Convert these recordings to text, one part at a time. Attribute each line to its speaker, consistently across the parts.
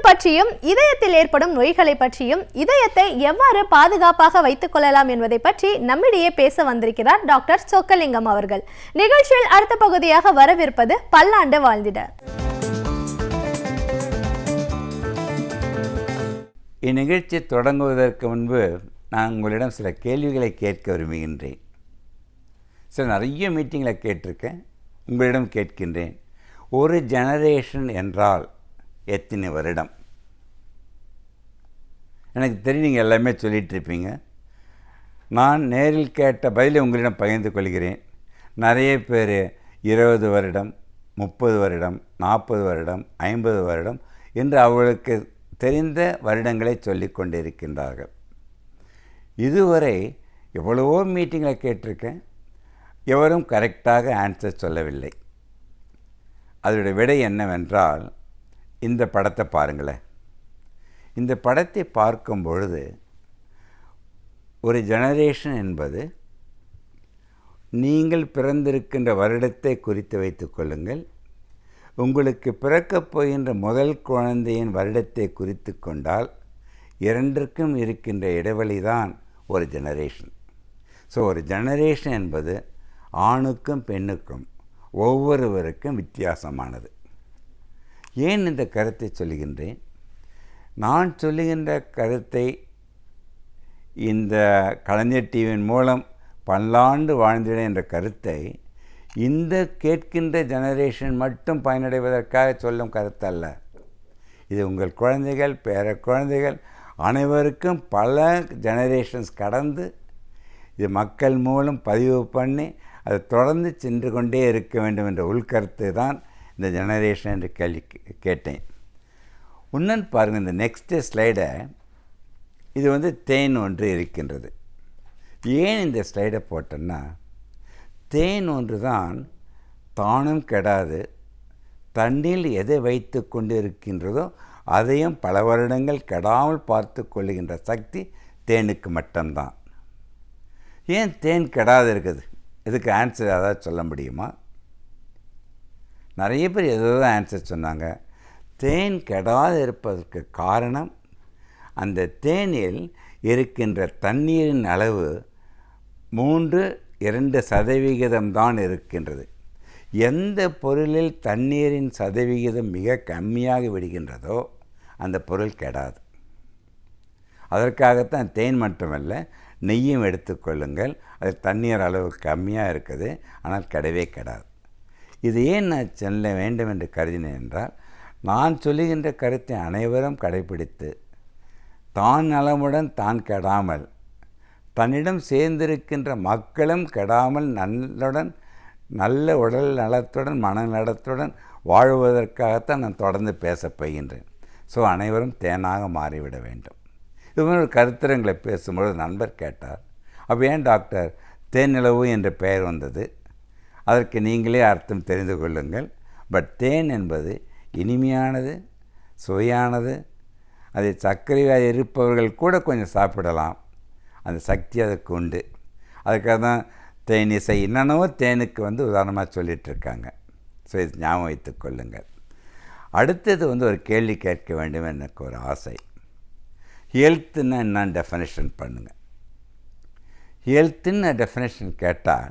Speaker 1: இதயம் பற்றியும் இதயத்தில் ஏற்படும் நோய்களை பற்றியும் இதயத்தை எவ்வாறு பாதுகாப்பாக வைத்துக் கொள்ளலாம் என்பதை பற்றி நம்மிடையே பேச வந்திருக்கிறார் டாக்டர் சொக்கலிங்கம் அவர்கள். நிகழ்ச்சியில் அடுத்த பகுதியாக வரவிருப்பது பல்லாண்டு வாழ்ந்திட.
Speaker 2: இந்நிகழ்ச்சி தொடங்குவதற்கு முன்பு நான் உங்களிடம் சில கேள்விகளை கேட்க விரும்புகின்றேன். நிறைய மீட்டிங்கில் கேட்டிருக்கேன், உங்களிடம் கேட்கின்றேன். ஒரு ஜெனரேஷன் என்றால் எத்தனை வருடம்? எனக்கு தெரியும், நீங்கள் எல்லாமே சொல்லிகிட்ருப்பீங்க. நான் நேரில் கேட்ட பதிலை உங்களிடம் பகிர்ந்து கொள்கிறேன். நிறைய பேர் 20 வருடம், 30 வருடம், 40 வருடம், 50 வருடம் என்று அவர்களுக்கு தெரிந்த வருடங்களை சொல்லி கொண்டிருக்கின்றார்கள். இதுவரை எவ்வளவோ மீட்டிங்கில் கேட்டிருக்கேன், எவரும் கரெக்டாக ஆன்சர் சொல்லவில்லை. அதோடைய விடை என்னவென்றால், இந்த படத்தை பாருங்களேன். இந்த படத்தை பார்க்கும் பொழுது ஒரு ஜெனரேஷன் என்பது நீங்கள் பிறந்திருக்கின்ற வருடத்தை குறித்து வைத்துக் கொள்ளுங்கள். உங்களுக்கு பிறக்கப் போகின்ற முதல் குழந்தையின் வருடத்தை குறித்து கொண்டால் இரண்டிற்கும் இருக்கின்ற இடைவெளி தான் ஒரு ஜெனரேஷன். ஸோ ஒரு ஜெனரேஷன் என்பது ஆணுக்கும் பெண்ணுக்கும் ஒவ்வொருவருக்கும் வித்தியாசமானது. ஏன் இந்த கருத்தை சொல்லுகின்றேன்? நான் சொல்லுகின்ற கருத்தை இந்த கலைஞர் டிவியின் மூலம் பல்லாண்டு வாழ்ந்திட என்ற கருத்தை இந்த கேட்கின்ற ஜெனரேஷன் மட்டும் பயனடைவதற்காக சொல்லும் கருத்தல்ல. இது உங்கள் குழந்தைகள், பேர குழந்தைகள் அனைவருக்கும் பல ஜெனரேஷன்ஸ் கடந்து இது மக்கள் மூலம் பதிவு பண்ணி அதை தொடர்ந்து சென்று கொண்டே இருக்க வேண்டும் என்ற உள்கருத்து தான் இந்த ஜெனரேஷன் என்று கேள்வி கேட்டேன். இன்னொன்று பாருங்கள், இந்த நெக்ஸ்ட்டு ஸ்லைடை, இது தேன் ஒன்று இருக்கின்றது. ஏன் இந்த ஸ்லைடை போட்டேன்னா, தேன் ஒன்று தான் தானும் கெடாது, தண்ணில் எதை வைத்து கொண்டு இருக்கின்றதோ அதையும் பல வருடங்கள் கெடாமல் பார்த்து கொள்ளுகின்ற சக்தி தேனுக்கு மட்டும்தான். ஏன் தேன் கெடாது இருக்குது? இதுக்கு ஆன்சர் ஏதாவது சொல்ல முடியுமா? நிறைய பேர் ஏதோ ஆன்சர் சொன்னாங்க. தேன் கெடாது இருப்பதற்கு காரணம், அந்த தேனில் இருக்கின்ற தண்ணீரின் அளவு 3-2% தான் இருக்கின்றது. எந்த பொருளில் தண்ணீரின் சதவிகிதம் மிக கம்மியாக விடுகின்றதோ அந்த பொருள் கெடாது. அதற்காகத்தான் தேன் மட்டுமல்ல, நெய்யும் எடுத்துக்கொள்ளுங்கள். அது தண்ணீர் அளவு கம்மியாக இருக்குது, ஆனால் கெடவே கெடாது. இது ஏன் நான் சொல்ல வேண்டும் என்று கருதினேன் என்றால், நான் சொல்லுகின்ற கருத்தை அனைவரும் கடைபிடித்து தான் நலமுடன் தான் கெடாமல், தன்னிடம் சேர்ந்திருக்கின்ற மக்களும் கெடாமல் நல்ல உடல் நலத்துடன் மனநலத்துடன் வாழ்வதற்காகத்தான் நான் தொடர்ந்து பேசப் போகின்றேன். ஸோ அனைவரும் தேனாக மாறிவிட வேண்டும். இது மாதிரி கருத்தரங்களை பேசும்பொழுது நண்பர் கேட்டார், அப்போ ஏன் டாக்டர் தேன் நிலவு என்ற பெயர் வந்தது? அதற்கு நீங்களே அர்த்தம் தெரிந்து கொள்ளுங்கள். பட் தேன் என்பது இனிமையானது, சுவையானது. அதை சர்க்கரை வியாதி இருப்பவர்கள் கூட கொஞ்சம் சாப்பிடலாம், அந்த சக்தி அதுக்கு உண்டு. அதுக்காக தான் தேனிசை என்னென்னவோ தேனுக்கு உதாரணமாக சொல்லிகிட்ருக்காங்க. ஸோ இது ஞாபகம் வைத்து கொள்ளுங்கள். அடுத்தது ஒரு கேள்வி கேட்க வேண்டும் எனக்கு ஒரு ஆசை. ஹெல்த்துன்னா என்னன்னு டெஃபனேஷன் பண்ணுங்கள். ஹெல்த்துன்னு டெஃபனேஷன் கேட்டால்,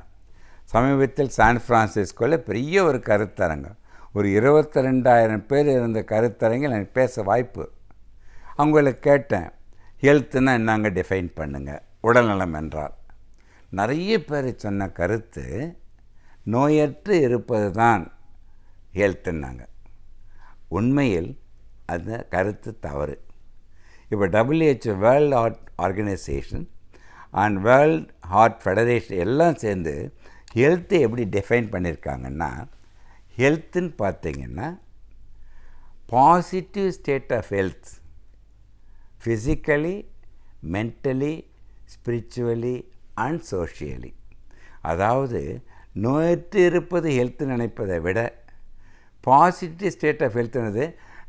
Speaker 2: சமீபத்தில் சான் ஃப்ரான்சிஸ்கோவில் பெரிய ஒரு கருத்தரங்கம், ஒரு 22,000 பேர் இருந்த கருத்தரங்கில் எனக்கு பேச வாய்ப்பு. அவங்கள கேட்டேன், ஹெல்த்துன்னா என்னங்க டிஃபைன் பண்ணுங்கள், உடல்நலம் என்றால். நிறைய பேர் சொன்ன கருத்து நோயற்று இருப்பது தான் ஹெல்த்துன்னாங்க. உண்மையில் அந்த கருத்து தவறு. இப்போ WHO, world heart organization and world heart federation எல்லாம் சேர்ந்து ஹெல்த்தை எப்படி டிஃபைன் பண்ணியிருக்காங்கன்னா, ஹெல்த்துன்னு பார்த்தீங்கன்னா positive state of health, physically, mentally, spiritually and socially. அதாவது நோயற்று இருப்பது ஹெல்த்து நினைப்பதை விட பாசிட்டிவ் ஸ்டேட் ஆஃப் ஹெல்த்துனது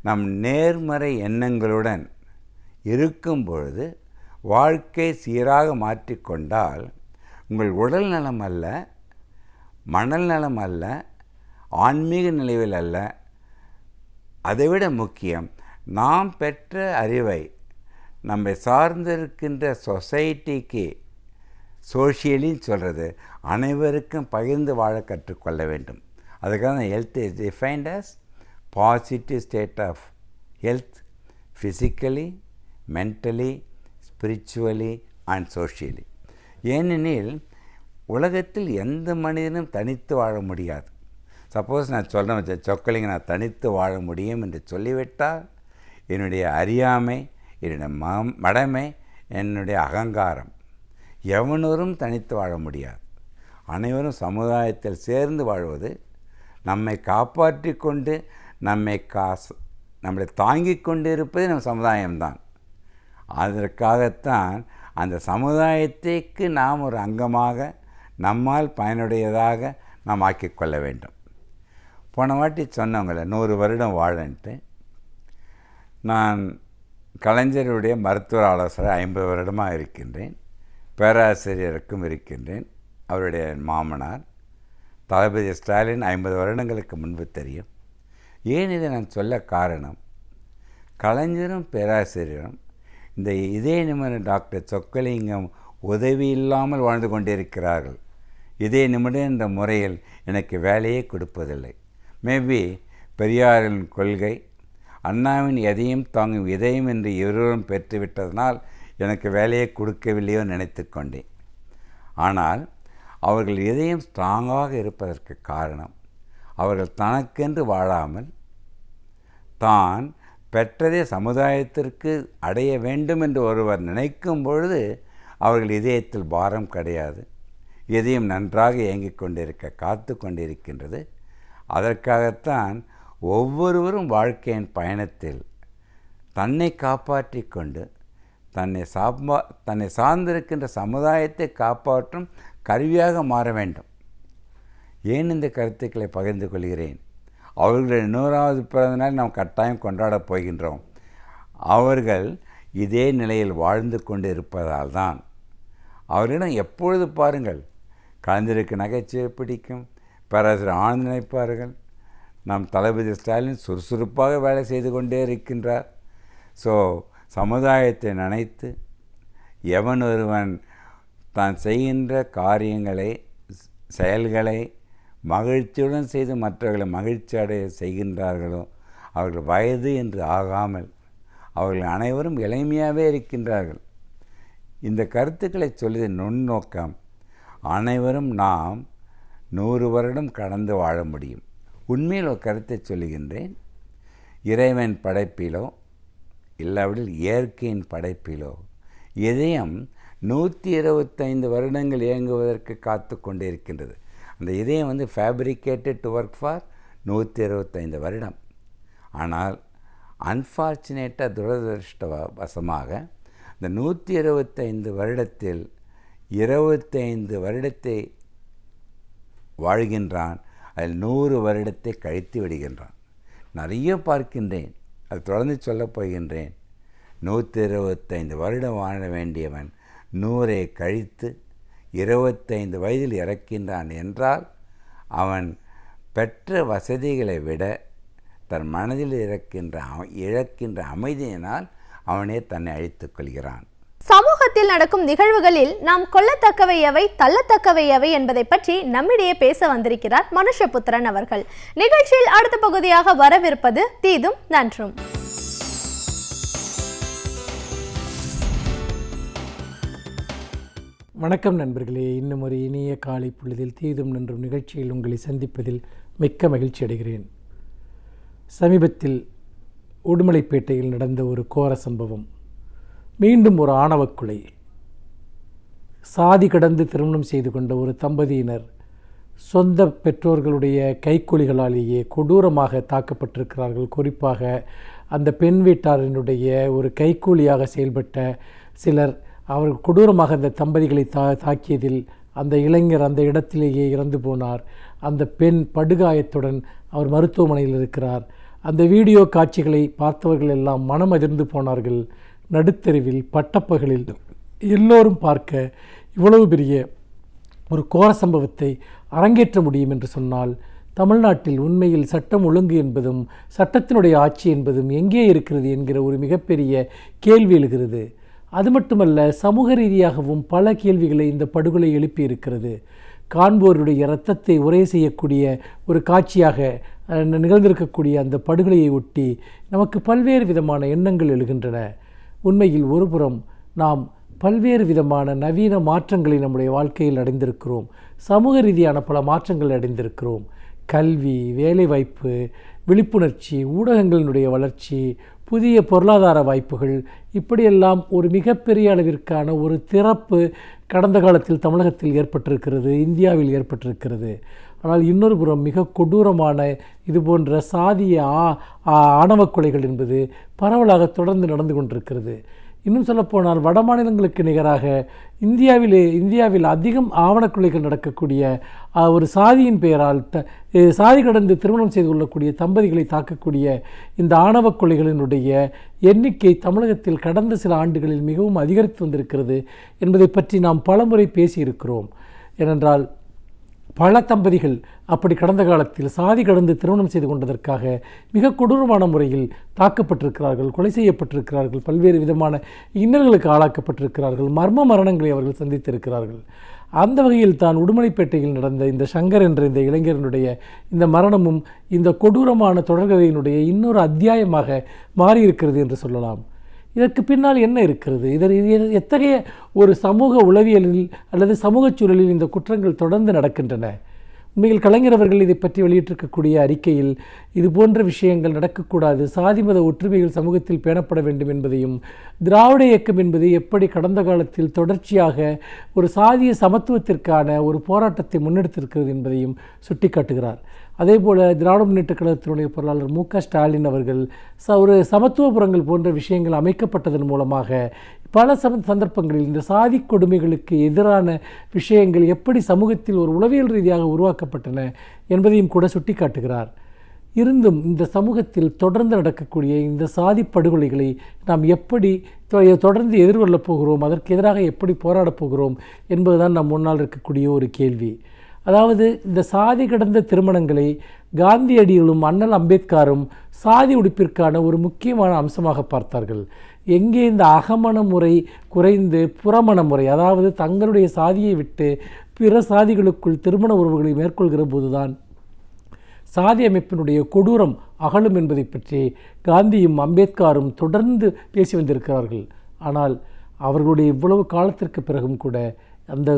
Speaker 2: நம் நேர்மறை எண்ணங்களுடன் இருக்கும் பொழுது வாழ்க்கை சீராக மாற்றிக்கொண்டால் உங்கள் உடல் நலம் அல்ல, மனல் நலம் அல்ல, ஆன்மீக நிலைவில் அல்ல, அதைவிட முக்கியம் நாம் பெற்ற அறிவை நம்மை சார்ந்திருக்கின்ற சொசைட்டிக்கு சோஷியலின்னு சொல்கிறது அனைவருக்கும் பகிர்ந்து வாழ கற்றுக்கொள்ள வேண்டும். அதுக்காக health is defined as positive state of health physically, mentally, spiritually and socially. ஏனெனில் உலகத்தில் எந்த மனிதனும் தனித்து வாழ முடியாது. சப்போஸ் நான் சொல்கிறேன் சொக்கலிங்க நான் தனித்து வாழ முடியும் என்று சொல்லிவிட்டால் என்னுடைய அறியாமை, என்னுடைய மடமை, என்னுடைய அகங்காரம், எவனரும் தனித்து வாழ முடியாது. அனைவரும் சமுதாயத்தில் சேர்ந்து வாழ்வது, நம்மை காப்பாற்றி கொண்டு நம்மளை தாங்கிக் கொண்டு இருப்பது நம் சமுதாயம்தான். அதற்காகத்தான் அந்த சமுதாயத்திற்கு நாம் ஒரு அங்கமாக, நம்மால் பயனுடையதாக நாம் ஆக்கிக்கொள்ள வேண்டும். போன வாட்டி சொன்னவங்கள 100 வருடம் வாழன்ட்டு, நான் கலைஞருடைய மருத்துவ ஆலோசகர் 50 வருடமாக இருக்கின்றேன். பேராசிரியருக்கும் இருக்கின்றேன். அவருடைய மாமனார் தளபதி ஸ்டாலின் 50 வருடங்களுக்கு முன்பு தெரியும். ஏன் இதை நான் சொல்ல காரணம், கலைஞரும் பேராசிரியரும் இந்த இதய நிபுணர் டாக்டர் சொக்கலிங்கம் உதவி இல்லாமல் வாழ்ந்து கொண்டிருக்கிறார்கள். இதய நிபுணர் என்ற முறையில் எனக்கு வேலையே கொடுப்பதில்லை. மேபி பெரியாரின் கொள்கை, அண்ணாவின் எதையும் தாங்கும் இதயம் என்று இருவரும் பெற்றுவிட்டதனால் எனக்கு வேலையை கொடுக்கவில்லையோ நினைத்து கொண்டேன். ஆனால் அவர்கள் இதயம் ஸ்ட்ராங்காக இருப்பதற்கு காரணம், அவர்கள் தனக்கென்று வாழாமல் தான் பெற்றதே சமுதாயத்திற்கு அடைய வேண்டும் என்று ஒருவர் நினைக்கும் பொழுது அவர்கள் இதயத்தில் பாரம் கிடையாது. இதயம் நன்றாக இயங்கிக் கொண்டிருக்க காத்து கொண்டிருக்கின்றது. அதற்காகத்தான் ஒவ்வொருவரும் வாழ்க்கையின் பயணத்தில் தன்னை காப்பாற்றி கொண்டு தன்னை சார்ந்திருக்கின்ற சமுதாயத்தை காப்பாற்றும் கருவியாக மாற வேண்டும். ஏன் இந்த கருத்துக்களை பகிர்ந்து கொள்கிறேன், அவர்களுடைய 100வது பிறந்த நாள் நாம் கட்டாயம் கொண்டாடப் போகின்றோம். அவர்கள் இதே நிலையில் வாழ்ந்து கொண்டு இருப்பதால் தான் அவர்களிடம் எப்பொழுது பாருங்கள், கலைஞருக்கு நகைச்சுவை பிடிக்கும், பேராசிரியர் ஆனந்த் நினைப்பார்கள், நம் தளபதி ஸ்டாலின் சுறுசுறுப்பாக வேலை செய்து கொண்டே இருக்கின்றார். ஸோ சமுதாயத்தை நினைத்து எவன் ஒருவன் தான் செய்கின்ற காரியங்களை, செயல்களை மகிழ்ச்சியுடன் செய்து மற்றவர்களை மகிழ்ச்சி அடைய செய்கின்றார்களோ அவர்கள் வயது என்று ஆகாமல் அவர்கள் அனைவரும் இளமையாகவே இருக்கின்றார்கள். இந்த கருத்துக்களை சொல்லிய நுண்ணோக்கம், அனைவரும் நாம் 100 வருடம் கடந்து வாழ முடியும். உண்மையில் ஒரு கருத்தை சொல்லுகின்றேன், இறைவன் படைப்பிலோ இல்லாவிடில் இயற்கையின் படைப்பிலோ இதயம் 125 வருடங்கள் இயங்குவதற்கு காத்து கொண்டே இருக்கின்றது. அந்த இதயம் ஃபேப்ரிகேட்டட் டு ஒர்க் ஃபார் 125 வருடம். ஆனால் அன்ஃபார்ச்சுனேட்டாக, துரதிருஷ்டவசமாக இந்த 125 வருடத்தில் 25 வருடத்தை வாழ்கின்றான், அதில் 100 வருடத்தை கழித்து விடுகின்றான். நிறைய பார்க்கின்றேன், அது தொடர்ந்து சொல்லப் போகின்றேன். 125 வருடம் வாழ வேண்டியவன் 100ஐ கழித்து 25 வயதில் இறக்கின்றான் என்றால் அவன் பெற்ற வசதிகளை விட தன் மனதில் இழக்கின்ற அமைதியினால் அவனே தன்னை அழித்துக் கொள்கிறான்.
Speaker 1: சமூகத்தில் நடக்கும் நிகழ்வுகளில் நாம் கொள்ளத்தக்கவை எவை, தள்ளத்தக்கவை எவை என்பதை பற்றி நம்மிடையே பேச வந்திருக்கிறார் மனுஷபுத்திரன் அவர்கள். நிகழ்ச்சியில் அடுத்த பகுதியாக வரவிருப்பது தீதும் நன்றும்.
Speaker 3: வணக்கம் நண்பர்களே, இன்னும் ஒரு இனிய காலை பொழுதில் தீதும் நன்றும் நிகழ்ச்சியில் உங்களை சந்திப்பதில் மிக்க மகிழ்ச்சி அடைகிறேன். சமீபத்தில் உடுமலைப்பேட்டையில் நடந்த ஒரு கோர சம்பவம், மீண்டும் ஒரு ஆணவக் கொலை. சாதி கடந்து திருமணம் செய்து கொண்ட ஒரு தம்பதியினர் சொந்த பெற்றோர்களுடைய கைக்கூலிகளாலேயே கொடூரமாக தாக்கப்பட்டிருக்கிறார்கள். குறிப்பாக அந்த பெண் வீட்டாரினுடைய ஒரு கைக்கூலியாக செயல்பட்ட சிலர் அவர் கொடூரமாக அந்த தம்பதிகளை தாக்கியதில் அந்த இளைஞர் அந்த இடத்திலேயே இறந்து போனார். அந்த பெண் படுகாயத்துடன் அவர் மருத்துவமனையில் இருக்கிறார். அந்த வீடியோ காட்சிகளை பார்த்தவர்கள் எல்லாம் மனம் அதிர்ந்து போனார்கள். நடுத்தெருவில் பட்டப்பகலில் எல்லோரும் பார்க்க இவ்வளவு பெரிய ஒரு கோர சம்பவத்தை அரங்கேற்ற முடியும் என்று சொன்னால் தமிழ்நாட்டில் உண்மையில் சட்டம் ஒழுங்கு என்பதும் சட்டத்தினுடைய ஆட்சி என்பதும் எங்கே இருக்கிறது என்கிற ஒரு மிகப்பெரிய கேள்வி எழுகிறது. அது மட்டுமல்ல, சமூக ரீதியாகவும் பல கேள்விகளை இந்த படுகொலை எழுப்பி இருக்கிறது. காண்போருடைய இரத்தத்தை உரை செய்யக்கூடிய ஒரு காட்சியாக நிகழ்ந்திருக்கக்கூடிய அந்த படுகொலையை ஒட்டி நமக்கு பல்வேறு விதமான எண்ணங்கள் எழுகின்றன. உண்மையில் ஒருபுறம் நாம் பல்வேறு விதமான நவீன மாற்றங்களை நம்முடைய வாழ்க்கையில் அடைந்திருக்கிறோம். சமூக ரீதியான பல மாற்றங்கள் அடைந்திருக்கிறோம். கல்வி, வேலைவாய்ப்பு, விழிப்புணர்ச்சி, ஊடகங்களினுடைய வளர்ச்சி, புதிய பொருளாதார வாய்ப்புகள், இப்படியெல்லாம் ஒரு மிகப்பெரிய அளவிற்கான ஒரு திறப்பு கடந்த காலத்தில் தமிழகத்தில் ஏற்பட்டிருக்கிறது, இந்தியாவில் ஏற்பட்டிருக்கிறது. ஆனால் இன்னொரு புறம் மிக கொடூரமான இது போன்ற சாதிய ஆணவ கொலைகள் என்பது பரவலாக தொடர்ந்து நடந்து கொண்டிருக்கிறது. இன்னும் சொல்லப்போனால் வட மாநிலங்களுக்கு நிகராக இந்தியாவில் அதிகம் ஆவணக்கொலைகள் நடக்கக்கூடிய ஒரு சாதியின் பெயரால் சாதி கடந்து திருமணம் செய்து கொள்ளக்கூடிய தம்பதிகளை தாக்கக்கூடிய இந்த ஆணவ கொலைகளினுடைய எண்ணிக்கை தமிழகத்தில் கடந்த சில ஆண்டுகளில் மிகவும் அதிகரித்து வந்திருக்கிறது என்பதை பற்றி நாம் பலமுறை பேசியிருக்கிறோம். ஏனென்றால் பல தம்பதிகள் அப்படி கடந்த காலத்தில் சாதி கடந்து திருமணம் செய்து கொண்டதற்காக மிக கொடூரமான முறையில் தாக்கப்பட்டிருக்கிறார்கள், கொலை செய்யப்பட்டிருக்கிறார்கள், பல்வேறு விதமான இன்னல்களுக்கு ஆளாக்கப்பட்டிருக்கிறார்கள், மர்ம மரணங்களை அவர்கள் சந்தித்திருக்கிறார்கள். அந்த வகையில் தான் உடுமலைப்பேட்டையில் நடந்த இந்த சங்கர் என்ற இந்த இளைஞரனுடைய இந்த மரணமும் இந்த கொடூரமான தொடர்கதையினுடைய இன்னொரு அத்தியாயமாக மாறியிருக்கிறது என்று சொல்லலாம். இதற்கு பின்னால் என்ன இருக்கிறது? எத்தகைய ஒரு சமூக உளவியலில் அல்லது சமூக சூழலில் இந்த குற்றங்கள் தொடர்ந்து நடக்கின்றன? உண்மையில் கலைஞர் அவர்கள் இதை பற்றி வெளியிட்டிருக்கக்கூடிய அறிக்கையில் இது போன்ற விஷயங்கள் நடக்கக்கூடாது, சாதி மத ஒற்றுமைகள் சமூகத்தில் பேணப்பட வேண்டும் என்பதையும், திராவிட இயக்கம் என்பது எப்படி கடந்த காலத்தில் தொடர்ச்சியாக ஒரு சாதிய சமத்துவத்திற்கான ஒரு போராட்டத்தை முன்னெடுத்திருக்கிறது என்பதையும் சுட்டிக்காட்டுகிறார். அதேபோல் திராவிட முன்னேற்றக் கழகத்தினுடைய பொருளாளர் மு.க. ஸ்டாலின் அவர்கள் ஒரு சமத்துவபுரங்கள் போன்ற விஷயங்கள் அமைக்கப்பட்டதன் மூலமாக பல சந்தர்ப்பங்களில் இந்த சாதி கொடுமைகளுக்கு எதிரான விஷயங்கள் எப்படி சமூகத்தில் ஒரு உளவியல் ரீதியாக உருவாக்கப்பட்டன என்பதையும் கூட சுட்டிக்காட்டுகிறார். இருந்தும் இந்த சமூகத்தில் தொடர்ந்து நடக்கக்கூடிய இந்த சாதி படுகொலைகளை நாம் எப்படி தொடர்ந்து எதிர்கொள்ளப் போகிறோம், அதற்கு எதிராக எப்படி போராடப் போகிறோம் என்பதுதான் நம் முன்னால் இருக்கக்கூடிய ஒரு கேள்வி. அதாவது இந்த சாதி கடந்த திருமணங்களை காந்தியடிகளும் அண்ணல் அம்பேத்கரும் சாதி உடுப்பிற்கான ஒரு முக்கியமான அம்சமாக பார்த்தார்கள். எங்கே இந்த அகமண முறை குறைந்து புறமண முறை, அதாவது தங்களுடைய சாதியை விட்டு பிற சாதிகளுக்குள் திருமண உறவுகளை மேற்கொள்கிற போதுதான் சாதி அமைப்பினுடைய கொடூரம் அகலும் என்பதை பற்றி காந்தியும் அம்பேத்கரும் தொடர்ந்து பேசி வந்திருக்கிறார்கள். ஆனால் அவர்களுடைய இவ்வளவு காலத்திற்கு பிறகும் கூட அந்த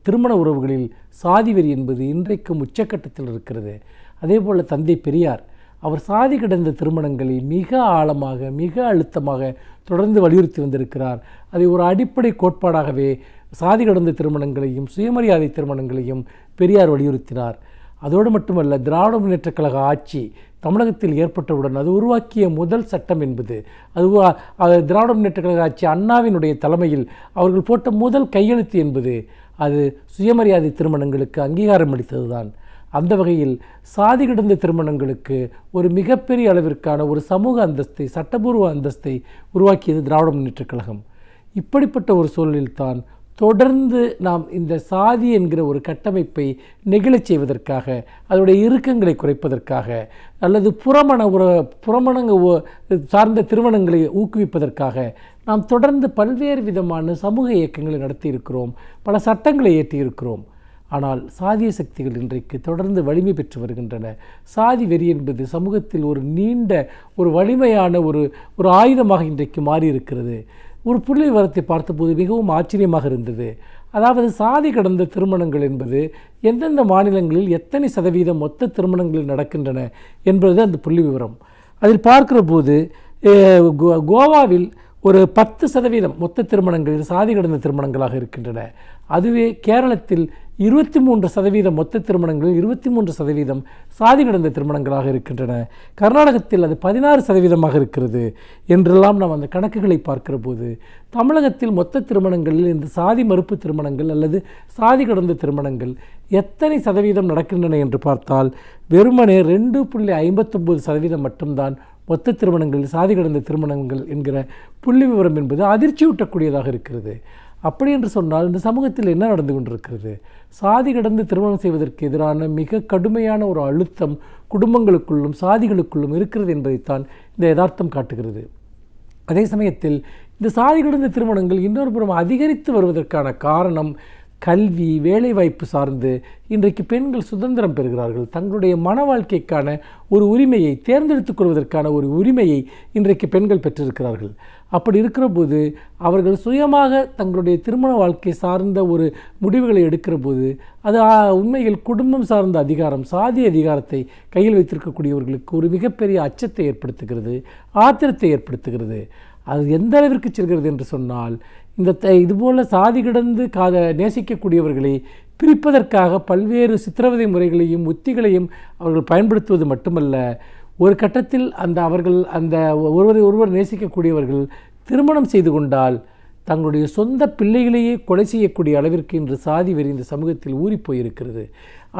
Speaker 3: திருமண உறவுகளில் சாதி வெறி என்பது இன்றைக்கும் உச்சக்கட்டத்தில் இருக்கிறது. அதே போல் தந்தை பெரியார் அவர் சாதி கடந்த திருமணங்களை மிக ஆழமாக மிக அழுத்தமாக தொடர்ந்து வலியுறுத்தி வந்திருக்கிறார். அதை ஒரு அடிப்படை கோட்பாடாகவே சாதி கடந்த திருமணங்களையும் சுயமரியாதை திருமணங்களையும் பெரியார் வலியுறுத்தினார். அதோடு மட்டுமல்ல, திராவிட முன்னேற்றக் கழக ஆட்சி தமிழகத்தில் ஏற்பட்டவுடன் அது உருவாக்கிய முதல் சட்டம் என்பது அது திராவிட முன்னேற்றக் கழக ஆட்சி அண்ணாவினுடைய தலைமையில் அவர்கள் போட்ட முதல் கையெழுத்து என்பது அது சுயமரியாதை திருமணங்களுக்கு அங்கீகாரம் அளித்தது தான். அந்த வகையில் சாதி கடந்த திருமணங்களுக்கு ஒரு மிகப்பெரிய அளவிற்கான ஒரு சமூக அந்தஸ்தை, சட்டபூர்வ அந்தஸ்தை உருவாக்கியது திராவிட முன்னேற்றக் கழகம். இப்படிப்பட்ட ஒரு சூழலில்தான் தொடர்ந்து நாம் இந்த சாதி என்கிற ஒரு கட்டமைப்பை நெகிழச் செய்வதற்காக, அதனுடைய இறுக்கங்களை குறைப்பதற்காக, அல்லது புறமணங்க சார்ந்த திருமணங்களை ஊக்குவிப்பதற்காக நாம் தொடர்ந்து பல்வேறு விதமான சமூக இயக்கங்களை நடத்தியிருக்கிறோம், பல சட்டங்களை இயற்றியிருக்கிறோம். ஆனால் சாதிய சக்திகள் இன்றைக்கு தொடர்ந்து வலிமை பெற்று வருகின்றன. சாதி வெறி என்பது சமூகத்தில் ஒரு நீண்ட ஒரு வலிமையான ஒரு ஆயுதமாக இன்றைக்கு மாறியிருக்கிறது. ஒரு புள்ளி விவரத்தை பார்த்தபோது மிகவும் ஆச்சரியமாக இருந்தது. அதாவது சாதி கடந்த திருமணங்கள் என்பது எந்தெந்த மாநிலங்களில் எத்தனை சதவீதம் மொத்த திருமணங்கள் நடக்கின்றன என்பது அந்த புள்ளி விவரம். அதில் பார்க்கிற போது கோவாவில் ஒரு 10% மொத்த திருமணங்களில் சாதி கடந்த திருமணங்களாக இருக்கின்றன. அதுவே கேரளத்தில் 23% மொத்த திருமணங்களில் 23% சாதி கடந்த திருமணங்களாக இருக்கின்றன. கர்நாடகத்தில் அது 16% இருக்கிறது என்றெல்லாம் நாம் அந்த கணக்குகளை பார்க்கிற போது தமிழகத்தில் மொத்த திருமணங்களில் இந்த சாதி மறுப்பு திருமணங்கள் அல்லது சாதி கடந்த திருமணங்கள் எத்தனை சதவீதம் நடக்கின்றன என்று பார்த்தால் வெறுமனே 2.59% மட்டும்தான் மொத்த திருமணங்களில் சாதி கடந்த திருமணங்கள் என்கிற புள்ளி விவரம் என்பது அதிர்ச்சியூட்டக்கூடியதாக இருக்கிறது. அப்படி என்று சொன்னால் இந்த சமூகத்தில் என்ன நடந்து கொண்டிருக்கிறது? சாதி கடந்து திருமணம் செய்வதற்கு எதிரான மிக கடுமையான ஒரு அழுத்தம் குடும்பங்களுக்குள்ளும் சாதிகளுக்குள்ளும் இருக்கிறது என்பதைத்தான் இந்த யதார்த்தம் காட்டுகிறது. அதே சமயத்தில் இந்த சாதி கடந்த திருமணங்கள் இன்னொரு புறம் அதிகரித்து வருவதற்கான காரணம் கல்வி, வேலைவாய்ப்பு சார்ந்து இன்றைக்கு பெண்கள் சுதந்திரம் பெறுகிறார்கள். தங்களுடைய மன வாழ்க்கைக்கான ஒரு உரிமையை, தேர்ந்தெடுத்துக் கொள்வதற்கான ஒரு உரிமையை இன்றைக்கு பெண்கள் பெற்றிருக்கிறார்கள். அப்படி இருக்கிற போது அவர்கள் சுயமாக தங்களுடைய திருமண வாழ்க்கை சார்ந்த ஒரு முடிவுகளை எடுக்கிற போது அது உண்மையில் குடும்பம் சார்ந்த அதிகாரம், சாதி அதிகாரத்தை கையில் வைத்திருக்கக்கூடியவர்களுக்கு ஒரு மிகப்பெரிய அச்சத்தை ஏற்படுத்துகிறது, ஆத்திரத்தை ஏற்படுத்துகிறது. அது எந்த அளவிற்கு செல்கிறது என்று சொன்னால், இதுபோல் சாதி கடந்து நேசிக்கக்கூடியவர்களை பிரிப்பதற்காக பல்வேறு சித்திரவதை முறைகளையும் உத்திகளையும் அவர்கள் பயன்படுத்துவது மட்டுமல்ல, ஒரு கட்டத்தில் அவர்கள் ஒருவர் நேசிக்கக்கூடியவர்கள் திருமணம் செய்து கொண்டால் தங்களுடைய சொந்த பிள்ளைகளையே கொலை செய்யக்கூடிய அளவிற்கு இன்று சாதி வெறி இந்த சமூகத்தில் ஊறிப்போயிருக்கிறது.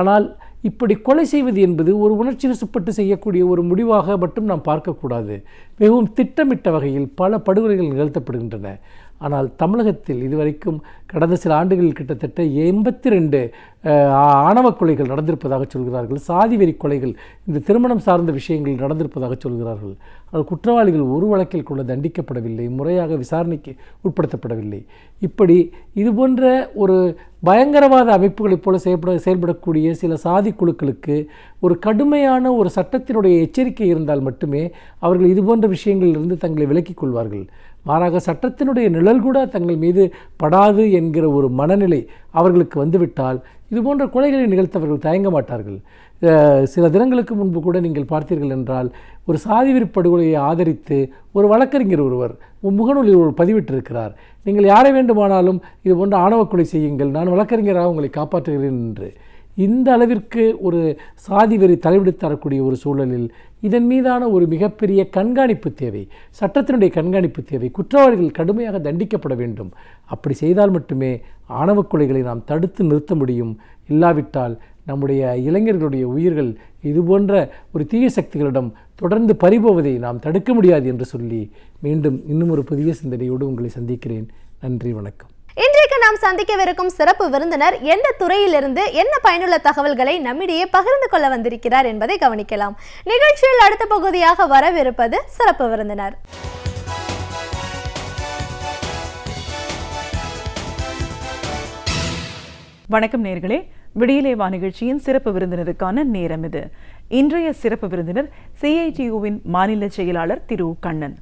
Speaker 3: ஆனால் இப்படி கொலை செய்வது என்பது ஒரு உணர்ச்சி வசப்பட்டு செய்யக்கூடிய ஒரு முடிவாக மட்டும் நாம் பார்க்கக்கூடாது. மிகவும் திட்டமிட்ட வகையில் பல படுகொலைகள் நிகழ்த்தப்படுகின்றன. ஆனால் தமிழகத்தில் இதுவரைக்கும் கடந்த சில ஆண்டுகளில் கிட்டத்தட்ட 82 ஆணவ கொலைகள் நடந்திருப்பதாக சொல்கிறார்கள். சாதி வெறி கொலைகள் இந்த திருமணம் சார்ந்த விஷயங்கள் நடந்திருப்பதாக சொல்கிறார்கள். ஆனால் குற்றவாளிகள் ஒரு வழக்கில் கூட தண்டிக்கப்படவில்லை, முறையாக விசாரணைக்கு உட்படுத்தப்படவில்லை. இப்படி இதுபோன்ற ஒரு பயங்கரவாத அமைப்புகளைப் போல செயல்படக்கூடிய சில சாதி குழுக்களுக்கு ஒரு கடுமையான ஒரு சட்டத்தினுடைய எச்சரிக்கை இருந்தால் மட்டுமே அவர்கள் இதுபோன்ற விஷயங்களிலிருந்து தங்களை விலக்கிக் கொள்வார்கள். மாறாக சட்டத்தினுடைய நிழல் கூட தங்கள் மீது படாது என்கிற ஒரு மனநிலை அவர்களுக்கு வந்துவிட்டால் இதுபோன்ற கொலைகளை நிகழ்த்தவர்கள் தயங்க மாட்டார்கள். சில தினங்களுக்கு முன்பு கூட நீங்கள் பார்த்தீர்கள் என்றால், ஒரு சாதி வெறி படுகொலையை ஆதரித்து ஒரு வழக்கறிஞர் ஒருவர் முகநூலில் ஒரு பதிவிட்டிருக்கிறார். நீங்கள் யாரை வேண்டுமானாலும் இது போன்ற ஆணவ கொலை செய்யுங்கள், நான் வழக்கறிஞராக உங்களை காப்பாற்றுகிறேன் என்று. இந்த அளவிற்கு ஒரு சாதி வெறி தலைவிடுத்து தரக்கூடிய ஒரு சூழலில் இதன் மீதான ஒரு மிகப்பெரிய கண்காணிப்பு தேவை, சட்டத்தினுடைய கண்காணிப்பு தேவை. குற்றவாளிகள் கடுமையாக தண்டிக்கப்பட வேண்டும். அப்படி செய்தால் மட்டுமே ஆணவ கொலைகளை நாம் தடுத்து நிறுத்த முடியும். இல்லாவிட்டால் நம்முடைய இளைஞர்களுடைய உயிர்கள் இதுபோன்ற ஒரு தீய சக்திகளிடம் தொடர்ந்து பறிபோவதை நாம் தடுக்க முடியாது என்று சொல்லி மீண்டும் இன்னும் ஒரு புதிய சிந்தனையோடு உங்களை சந்திக்கிறேன். நன்றி, வணக்கம்.
Speaker 1: இன்றைக்கு நாம் சந்திக்கவிருக்கும் சிறப்பு விருந்தினர் எந்த துறையிலிருந்து என்ன பயனுள்ள தகவல்களை நம்மிடையே பகிர்ந்து கொள்ள வந்திருக்கிறார் என்பதை கவனிக்கலாம். நிகழ்ச்சியில் அடுத்த பகுதியாக வரவிருப்பது சிறப்பு விருந்தினர்.
Speaker 4: வணக்கம் நேயர்களே, விடியலே வா நிகழ்ச்சியின் சிறப்பு விருந்தினருக்கான நேரம் இது. இன்றைய சிறப்பு விருந்தினர் CITUவின் மாநில செயலாளர் திரு கண்ணன்.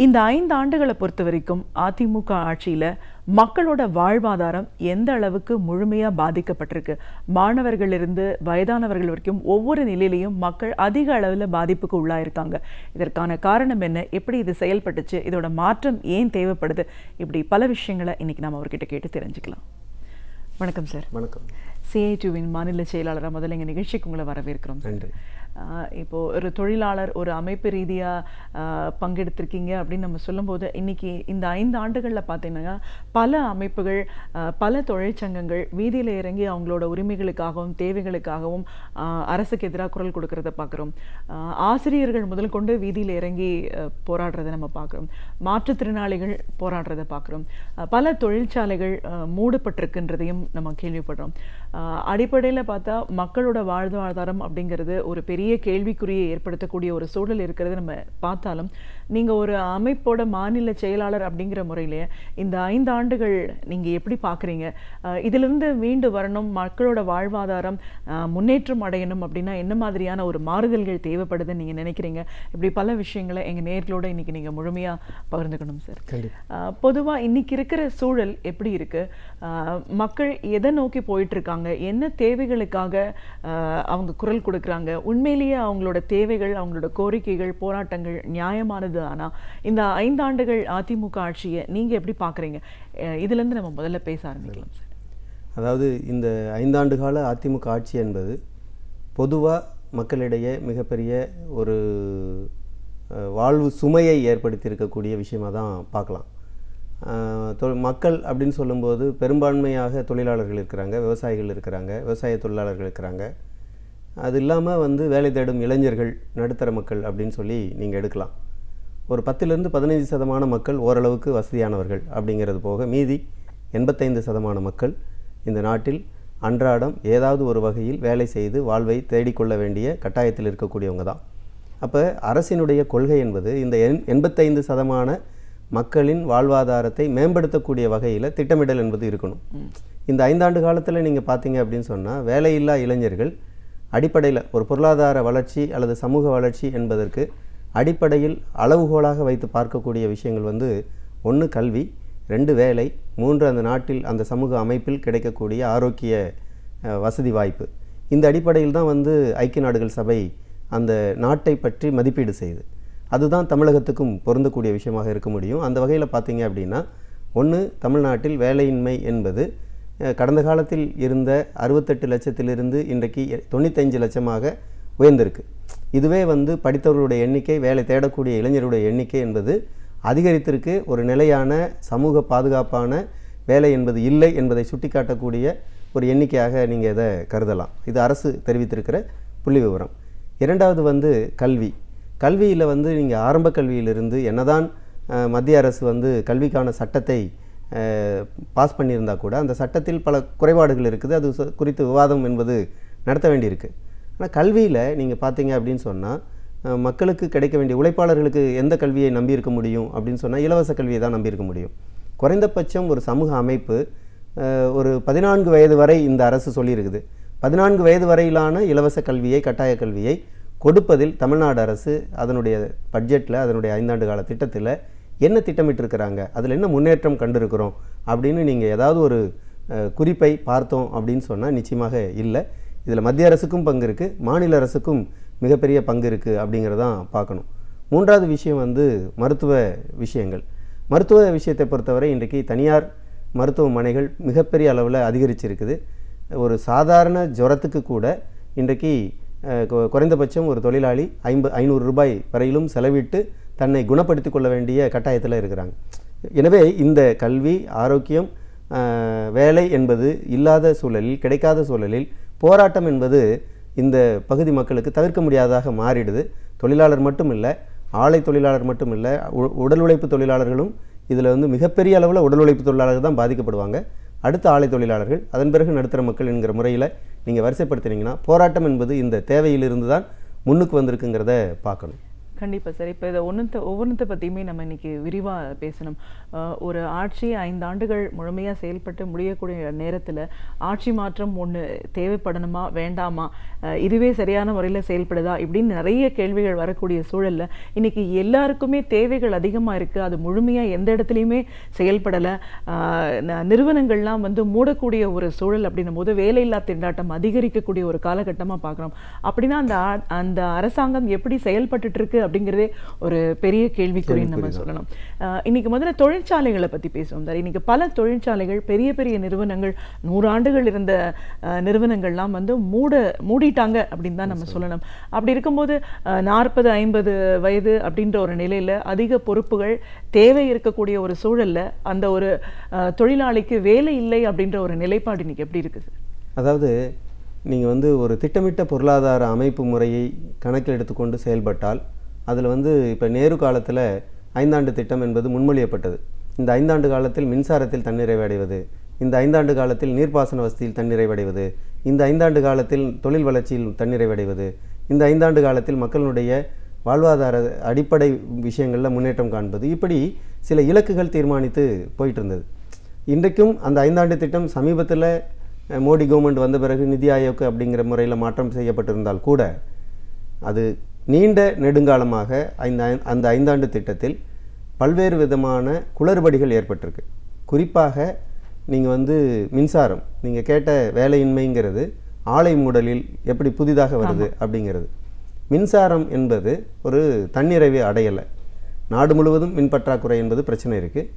Speaker 4: இந்த 5 ஆண்டுகளை பொறுத்த வரைக்கும் அதிமுக ஆட்சியில் மக்களோட வாழ்வாதாரம் எந்த அளவுக்கு முழுமையாக பாதிக்கப்பட்டிருக்கு, மாணவர்களிலிருந்து வயதானவர்கள் வரைக்கும் ஒவ்வொரு நிலையிலையும் மக்கள் அதிக அளவில் பாதிப்புக்கு உள்ளாயிருக்காங்க. இதற்கான காரணம் என்ன, எப்படி இது செயல்பட்டுச்சு, இதோட மாற்றம் ஏன் தேவைப்படுது, இப்படி பல விஷயங்களை இன்னைக்கு நம்ம அவர்கிட்ட கேட்டு தெரிஞ்சுக்கலாம். வணக்கம் சார்.
Speaker 5: வணக்கம்.
Speaker 4: CITUவின் மாநில செயலாளராக முதல்ல எங்கள் நிகழ்ச்சிக்கு உங்களை வரவேற்கிறோம்.
Speaker 5: நன்றி.
Speaker 4: இப்போது ஒரு தொழிலாளர் ஒரு அமைப்பு ரீதியாக பங்கெடுத்திருக்கீங்க அப்படின்னு நம்ம சொல்லும்போது, இன்றைக்கி இந்த 5 ஆண்டுகளில் பார்த்தீங்கன்னா பல அமைப்புகள், பல தொழிற்சங்கங்கள் வீதியில் இறங்கி அவங்களோட உரிமைகளுக்காகவும் தேவைகளுக்காகவும் அரசுக்கு எதிராக குரல் கொடுக்கறத பார்க்குறோம். ஆசிரியர்கள் முதல் கொண்டு வீதியில் இறங்கி போராடுறதை நம்ம பார்க்குறோம். மாற்றுத்திறனாளிகள் போராடுறதை பார்க்குறோம். பல தொழிற்சாலைகள் மூடப்பட்டிருக்குன்றதையும் நம்ம கேள்விப்படுறோம். அடிப்படையில் பார்த்தா மக்களோட வாழ்வாதாரம் அப்படிங்கிறது ஒரு பெரிய கேள்விக்குறியை ஏற்படுத்தக்கூடிய ஒரு சூழல் இருக்கிறது நம்ம பார்த்தாலும், நீங்கள் ஒரு அமைப்போட மாநில செயலாளர் அப்படிங்கிற முறையிலே இந்த 5 ஆண்டுகள் நீங்கள் எப்படி பார்க்குறீங்க? இதிலிருந்து மீண்டு வரணும், மக்களோட வாழ்வாதாரம் முன்னேற்றம் அடையணும் அப்படின்னா என்ன மாதிரியான ஒரு மாறுதல்கள் தேவைப்படுதுன்னு நீங்கள் நினைக்கிறீங்க? இப்படி பல விஷயங்களை எங்கள் நேயர்களோட இன்னைக்கு நீங்கள் முழுமையாக பகிர்ந்துக்கணும் சார். பொதுவாக இன்னைக்கு இருக்கிற சூழல் எப்படி இருக்குது? மக்கள் எதை நோக்கி போயிட்டு இருக்காங்க? என்ன தேவைகளுக்காக அவங்க குரல் கொடுக்குறாங்க? உண்மையிலேயே அவங்களோட தேவைகள், அவங்களோட கோரிக்கைகள், போராட்டங்கள் நியாயமானது? ஆனால் இந்த 5 ஆண்டுகள் அதிமுக ஆட்சியை நீங்கள் எப்படி பார்க்குறீங்க? இதுலேருந்து நம்ம முதல்ல பேச ஆரம்பிக்கலாம் சார்.
Speaker 5: அதாவது இந்த 5 ஆண்டு கால அதிமுக ஆட்சி என்பது பொதுவாக மக்களிடையே மிகப்பெரிய ஒரு வாழ்வு சுமையை ஏற்படுத்தி இருக்கக்கூடிய விஷயமாக தான் பார்க்கலாம். மக்கள் அப்படின்னு சொல்லும்போது பெரும்பான்மையாக தொழிலாளர்கள் இருக்கிறாங்க, விவசாயிகள் இருக்கிறாங்க, விவசாய தொழிலாளர்கள் இருக்கிறாங்க. அது இல்லாமல் வேலை தேடும் இளைஞர்கள், நடுத்தர மக்கள் அப்படின்னு சொல்லி நீங்கள் எடுக்கலாம். ஒரு 10லிருந்து 15% மக்கள் ஓரளவுக்கு வசதியானவர்கள் அப்படிங்கிறது போக மீதி 85% மக்கள் இந்த நாட்டில் அன்றாடம் ஏதாவது ஒரு வகையில் வேலை செய்து வாழ்வை தேடிக்கொள்ள வேண்டிய கட்டாயத்தில் இருக்கக்கூடியவங்க தான். அப்போ அரசினுடைய கொள்கை என்பது இந்த 85% மக்களின் வாழ்வாதாரத்தை மேம்படுத்தக்கூடிய வகையில் திட்டமிடல் என்பது இருக்கணும். இந்த 5 ஆண்டு காலத்தில் நீங்கள் பார்த்தீங்க அப்படின்னு சொன்னால் வேலையில்லா இளைஞர்கள் அடிப்படையில் ஒரு பொருளாதார வளர்ச்சி அல்லது சமூக வளர்ச்சி என்பதற்கு அடிப்படையில் அளவுகோலாக வைத்து பார்க்கக்கூடிய விஷயங்கள் வந்து 1 கல்வி, 2 வேலை, 3 அந்த நாட்டில் அந்த சமூக அமைப்பில் கிடைக்கக்கூடிய ஆரோக்கிய வசதி வாய்ப்பு. இந்த அடிப்படையில் தான் வந்து ஐக்கிய நாடுகள் சபை அந்த நாட்டை பற்றி மதிப்பீடு செய்யுது. அதுதான் தமிழகத்துக்கும் பொருந்தக்கூடிய விஷயமாக இருக்க முடியும். அந்த வகையில் பார்த்தீங்க அப்படின்னா 1 தமிழ்நாட்டில் வேலையின்மை என்பது கடந்த காலத்தில் இருந்த 68 லட்சத்திலிருந்து இன்றைக்கு 95 லட்சமாக உயர்ந்திருக்கு. இதுவே வந்து படித்தவர்களுடைய எண்ணிக்கை, வேலை தேடக்கூடிய இளைஞருடைய எண்ணிக்கை என்பது அதிகரித்திருக்கு. ஒரு நிலையான சமூக பாதுகாப்பான வேலை என்பது இல்லை என்பதை சுட்டிக்காட்டக்கூடிய ஒரு எண்ணிக்கையாக நீங்கள் இதை கருதலாம். இது அரசு தெரிவித்திருக்கிற புள்ளி விவரம். 2வது வந்து கல்வி. கல்வியில் வந்து நீங்கள் ஆரம்ப கல்வியிலிருந்து என்னதான் மத்திய அரசு வந்து கல்விக்கான சட்டத்தை பாஸ் பண்ணியிருந்தால் கூட அந்த சட்டத்தில் பல குறைபாடுகள் இருக்குது. அது குறித்து விவாதம் என்பது நடத்த வேண்டியிருக்கு. ஆனால் கல்வியில் நீங்கள் பார்த்தீங்க அப்படின்னு சொன்னால் மக்களுக்கு கிடைக்க வேண்டிய உழைப்பாளர்களுக்கு எந்த கல்வியை நம்பியிருக்க முடியும் அப்படின்னு சொன்னால் இலவச கல்வியை தான் நம்பியிருக்க முடியும். குறைந்தபட்சம் ஒரு சமூக அமைப்பு ஒரு 14 வயது வரை இந்த அரசு சொல்லியிருக்குது. 14 வயது வரையிலான இலவச கல்வியை, கட்டாய கல்வியை கொடுப்பதில் தமிழ்நாடு அரசு அதனுடைய பட்ஜெட்டில், அதனுடைய 5 ஆண்டு கால திட்டத்தில் என்ன திட்டமிட்டிருக்கிறாங்க, அதில் என்ன முன்னேற்றம் கண்டிருக்கிறோம் அப்படின்னு நீங்கள் ஏதாவது ஒரு குறிப்பை பார்த்தோம் அப்படின்னு சொன்னால் நிச்சயமாக இல்லை. இதில் மத்திய அரசுக்கும் பங்கு இருக்குது, மாநில அரசுக்கும் மிகப்பெரிய பங்கு இருக்குது அப்படிங்கிறதான் பார்க்கணும். 3வது விஷயம் வந்து மருத்துவ விஷயங்கள். மருத்துவ விஷயத்தை பொறுத்தவரை இன்றைக்கு தனியார் மருத்துவமனைகள் மிகப்பெரிய அளவில் அதிகரிச்சிருக்குது. ஒரு சாதாரண ஜுரத்துக்கு கூட இன்றைக்கு குறைந்தபட்சம் ஒரு தொழிலாளி 500 ரூபாய் வரையிலும் செலவிட்டு தன்னை குணப்படுத்தி கொள்ள வேண்டிய கட்டாயத்தில் இருக்கிறாங்க. எனவே இந்த கல்வி, ஆரோக்கியம், வேலை என்பது இல்லாத சூழலில், கிடைக்காத சூழலில் போராட்டம் என்பது இந்த பகுதி மக்களுக்கு தவிர்க்க முடியாததாக மாறிடுது. தொழிலாளர் மட்டும் இல்லை, ஆலை தொழிலாளர் மட்டும் இல்லை, உடல் உழைப்பு தொழிலாளர்களும் இதில் வந்து மிகப்பெரிய அளவில் உடல் உழைப்பு தொழிலாளர்கள் தான் பாதிக்கப்படுவாங்க. அடுத்த ஆலை தொழிலாளர்கள், அதன் பிறகு நடுத்தர மக்கள் என்கிற முறையில் நீங்கள் வரிசைப்படுத்தினீங்கன்னா போராட்டம் என்பது இந்த தேவையிலிருந்து தான் முன்னுக்கு வந்திருக்குங்கிறத பார்க்கணும்.
Speaker 4: கண்டிப்பாக சார். இப்போ இதை ஒவ்வொன்றத்தை பற்றியுமே நம்ம இன்றைக்கி விரிவாக பேசணும். ஒரு ஆட்சி 5 ஆண்டுகள் முழுமையாக செயல்பட்டு முடியக்கூடிய நேரத்தில் ஆட்சி மாற்றம் ஒன்று தேவைப்படணுமா வேண்டாமா, இதுவே சரியான முறையில் செயல்படுதா இப்படின்னு நிறைய கேள்விகள் வரக்கூடிய சூழலில் இன்றைக்கி எல்லாருக்குமே தேவைகள் அதிகமாக இருக்குது. அது முழுமையாக எந்த இடத்துலையுமே செயல்படலை. நிறுவனங்கள்லாம் வந்து மூடக்கூடிய ஒரு சூழல் அப்படின்னும் போது வேலையில்லா திண்டாட்டம் அதிகரிக்கக்கூடிய ஒரு காலகட்டமாக பார்க்குறோம். அப்படின்னா அந்த அரசாங்கம் எப்படி செயல்பட்டு இருக்கு அப்படிங்கிறதே ஒரு பெரிய கேள்விக்குறின்னு நம்ம சொல்லணும். இன்னைக்கு முதல்ல தொழிற்சாலைகளை பற்றி பேசுவோம் சார். இன்னைக்கு பல தொழிற்சாலைகள், பெரிய பெரிய நிறுவனங்கள், 100 ஆண்டுகள் இருந்த நிறுவனங்கள்லாம் வந்து மூடிட்டாங்க அப்படின்னு தான் நம்ம சொல்லணும். அப்படி இருக்கும்போது 40-50 வயது அப்படின்ற ஒரு நிலையில் அதிக பொறுப்புகள் தேவை இருக்கக்கூடிய ஒரு சூழல்ல அந்த ஒரு தொழிலாளிக்கு வேலை இல்லை அப்படின்ற ஒரு நிலைப்பாடு இன்னைக்கு எப்படி இருக்குது?
Speaker 5: அதாவது நீங்கள் வந்து ஒரு திட்டமிட்ட பொருளாதார அமைப்பு முறையை கணக்கில் எடுத்துக்கொண்டு செயல்பட்டால் அதில் வந்து இப்போ நேரு காலத்தில் 5 ஆண்டு திட்டம் என்பது முன்மொழியப்பட்டது. இந்த 5 ஆண்டு காலத்தில் மின்சாரத்தில் தன்னிறைவு அடைவது, இந்த 5 ஆண்டு காலத்தில் நீர்ப்பாசன வசதியில் தன்னிறைவு அடைவது, இந்த 5 ஆண்டு காலத்தில் தொழில் வளர்ச்சியில் தன்னிறைவு அடைவது, இந்த 5 ஆண்டு காலத்தில் மக்களுடைய வாழ்வாதார அடிப்படை விஷயங்களில் முன்னேற்றம் காண்பது, இப்படி சில இலக்குகள் தீர்மானித்து போயிட்டு இருந்தது. இன்றைக்கும் அந்த 5 ஆண்டு திட்டம் சமீபத்தில் மோடி கவர்மெண்ட் வந்த பிறகு நிதி ஆயோக் அப்படிங்கிற முறையில் மாற்றம் செய்யப்பட்டிருந்தால் கூட அது நீண்ட நெடுங்காலமாக அந்த 5 ஆண்டு திட்டத்தில் பல்வேறு விதமான குளறுபடிகள் ஏற்பட்டிருக்கு. குறிப்பாக நீங்கள் வந்து மின்சாரம், நீங்கள் கேட்ட வேலையின்மைங்கிறது ஆலை மூடலில் எப்படி புதிதாக வருது அப்படிங்கிறது. மின்சாரம் என்பது ஒரு தன்னிறைவை அடையலை. நாடு முழுவதும் மின் பற்றாக்குறை என்பது பிரச்சனை இருக்குது.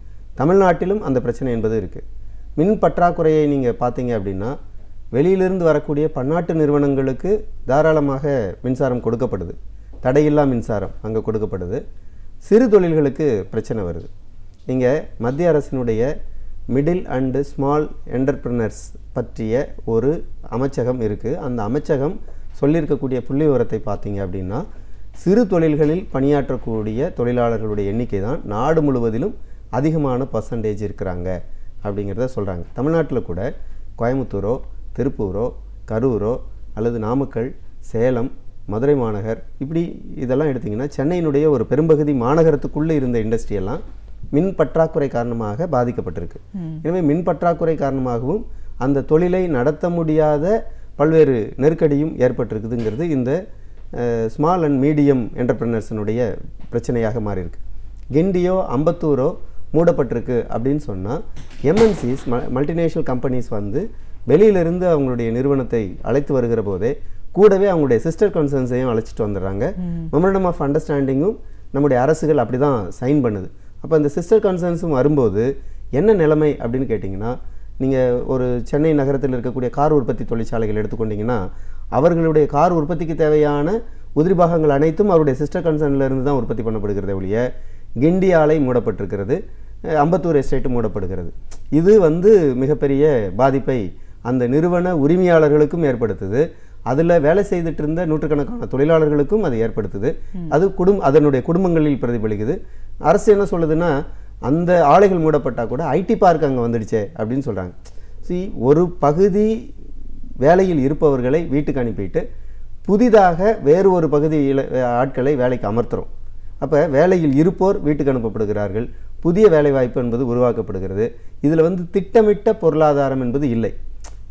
Speaker 5: தமிழ்நாட்டிலும் அந்த பிரச்சனை என்பது இருக்குது. மின் பற்றாக்குறையை நீங்கள் பார்த்தீங்க அப்படின்னா வெளியிலிருந்து வரக்கூடிய பன்னாட்டு நிறுவனங்களுக்கு தாராளமாக மின்சாரம் கொடுக்கப்படுது, தடையில்லா மின்சாரம் அங்கே கொடுக்கப்படுது. சிறு தொழில்களுக்கு பிரச்சனை வருது. நீங்கள் மத்திய அரசினுடைய மிடில் அண்டு ஸ்மால் என்டர்பிரினர்ஸ் பற்றிய ஒரு அமைச்சகம் இருக்குது. அந்த அமைச்சகம் சொல்லியிருக்கக்கூடிய புள்ளி விவரத்தை பார்த்தீங்க அப்படின்னா சிறு தொழில்களில் பணியாற்றக்கூடிய தொழிலாளர்களுடைய எண்ணிக்கை தான் நாடு முழுவதிலும் அதிகமான பர்சன்டேஜ் இருக்கிறாங்க அப்படிங்கிறத சொல்கிறாங்க. தமிழ்நாட்டில் கூட கோயம்புத்தூரோ, திருப்பூரோ, கரூரோ அல்லது நாமக்கல், சேலம், மதுரை மாநகர், இப்படி இதெல்லாம் எடுத்திங்கன்னா சென்னையினுடைய ஒரு பெரும்பகுதி மாநகரத்துக்குள்ளே இருந்த இண்டஸ்ட்ரியெல்லாம் மின் பற்றாக்குறை காரணமாக பாதிக்கப்பட்டிருக்கு. எனவே மின் பற்றாக்குறை காரணமாகவும் அந்த தொழிலை நடத்த முடியாத பல்வேறு நெருக்கடியும் ஏற்பட்டிருக்குதுங்கிறது இந்த ஸ்மால் அண்ட் மீடியம் என்டர்பிரினர்ஸினுடைய பிரச்சனையாக மாறியிருக்கு. கிண்டியோ அம்பத்தூரோ மூடப்பட்டிருக்கு அப்படின்னு சொன்னால் எம்என்சிஸ், மல்டிநேஷனல் கம்பெனிஸ் வந்து வெளியிலிருந்து அவங்களுடைய நிறுவனத்தை அழைத்து வருகிற போதே கூடவே அவங்களுடைய சிஸ்டர் கன்சர்ன்ஸையும் அழைச்சிட்டு வந்துடுறாங்க. மெமரண்டம் ஆஃப் அண்டர்ஸ்டாண்டிங்கும் நம்முடைய அரசுகள் அப்படி தான் சைன் பண்ணுது. அப்போ அந்த சிஸ்டர் கன்சர்ன்ஸும் வரும்போது என்ன நிலைமை அப்படின்னு கேட்டிங்கன்னா, நீங்கள் ஒரு சென்னை நகரத்தில் இருக்கக்கூடிய கார் உற்பத்தி தொழிற்சாலைகள் எடுத்துக்கொண்டிங்கன்னா அவர்களுடைய கார் உற்பத்திக்கு தேவையான உதிரி பாகங்கள் அனைத்தும் அவருடைய சிஸ்டர் கன்சர்ன்லேருந்து தான் உற்பத்தி பண்ணப்படுகிறத ஒழிய கிண்டி ஆலை மூடப்பட்டிருக்கிறது, அம்பத்தூர் எஸ்டேட்டு மூடப்படுகிறது. இது வந்து மிகப்பெரிய பாதிப்பை அந்த நிறுவன உரிமையாளர்களுக்கும் ஏற்படுத்துது. அதில் வேலை செய்துட்டு இருந்த நூற்றுக்கணக்கான தொழிலாளர்களுக்கும் அது ஏற்படுத்துது. அது அதனுடைய குடும்பங்களில் பிரதிபலிக்குது. அரசு என்ன சொல்லுதுன்னா, அந்த ஆலைகள் மூடப்பட்டால் கூட ஐடி பார்க் அங்கே வந்துடுச்சே அப்படின்னு சொல்கிறாங்க. ஒரு பகுதி வேலையில் இருப்பவர்களை வீட்டுக்கு அனுப்பிட்டு புதிதாக வேறு ஒரு பகுதியில் ஆட்களை வேலைக்கு அமர்த்துகிறோம். அப்போ வேலையில் இருப்போர் வீட்டுக்கு அனுப்பப்படுகிறார்கள், புதிய வேலைவாய்ப்பு என்பது உருவாக்கப்படுகிறது. இதில் வந்து திட்டமிட்ட பொருளாதாரம் என்பது இல்லை.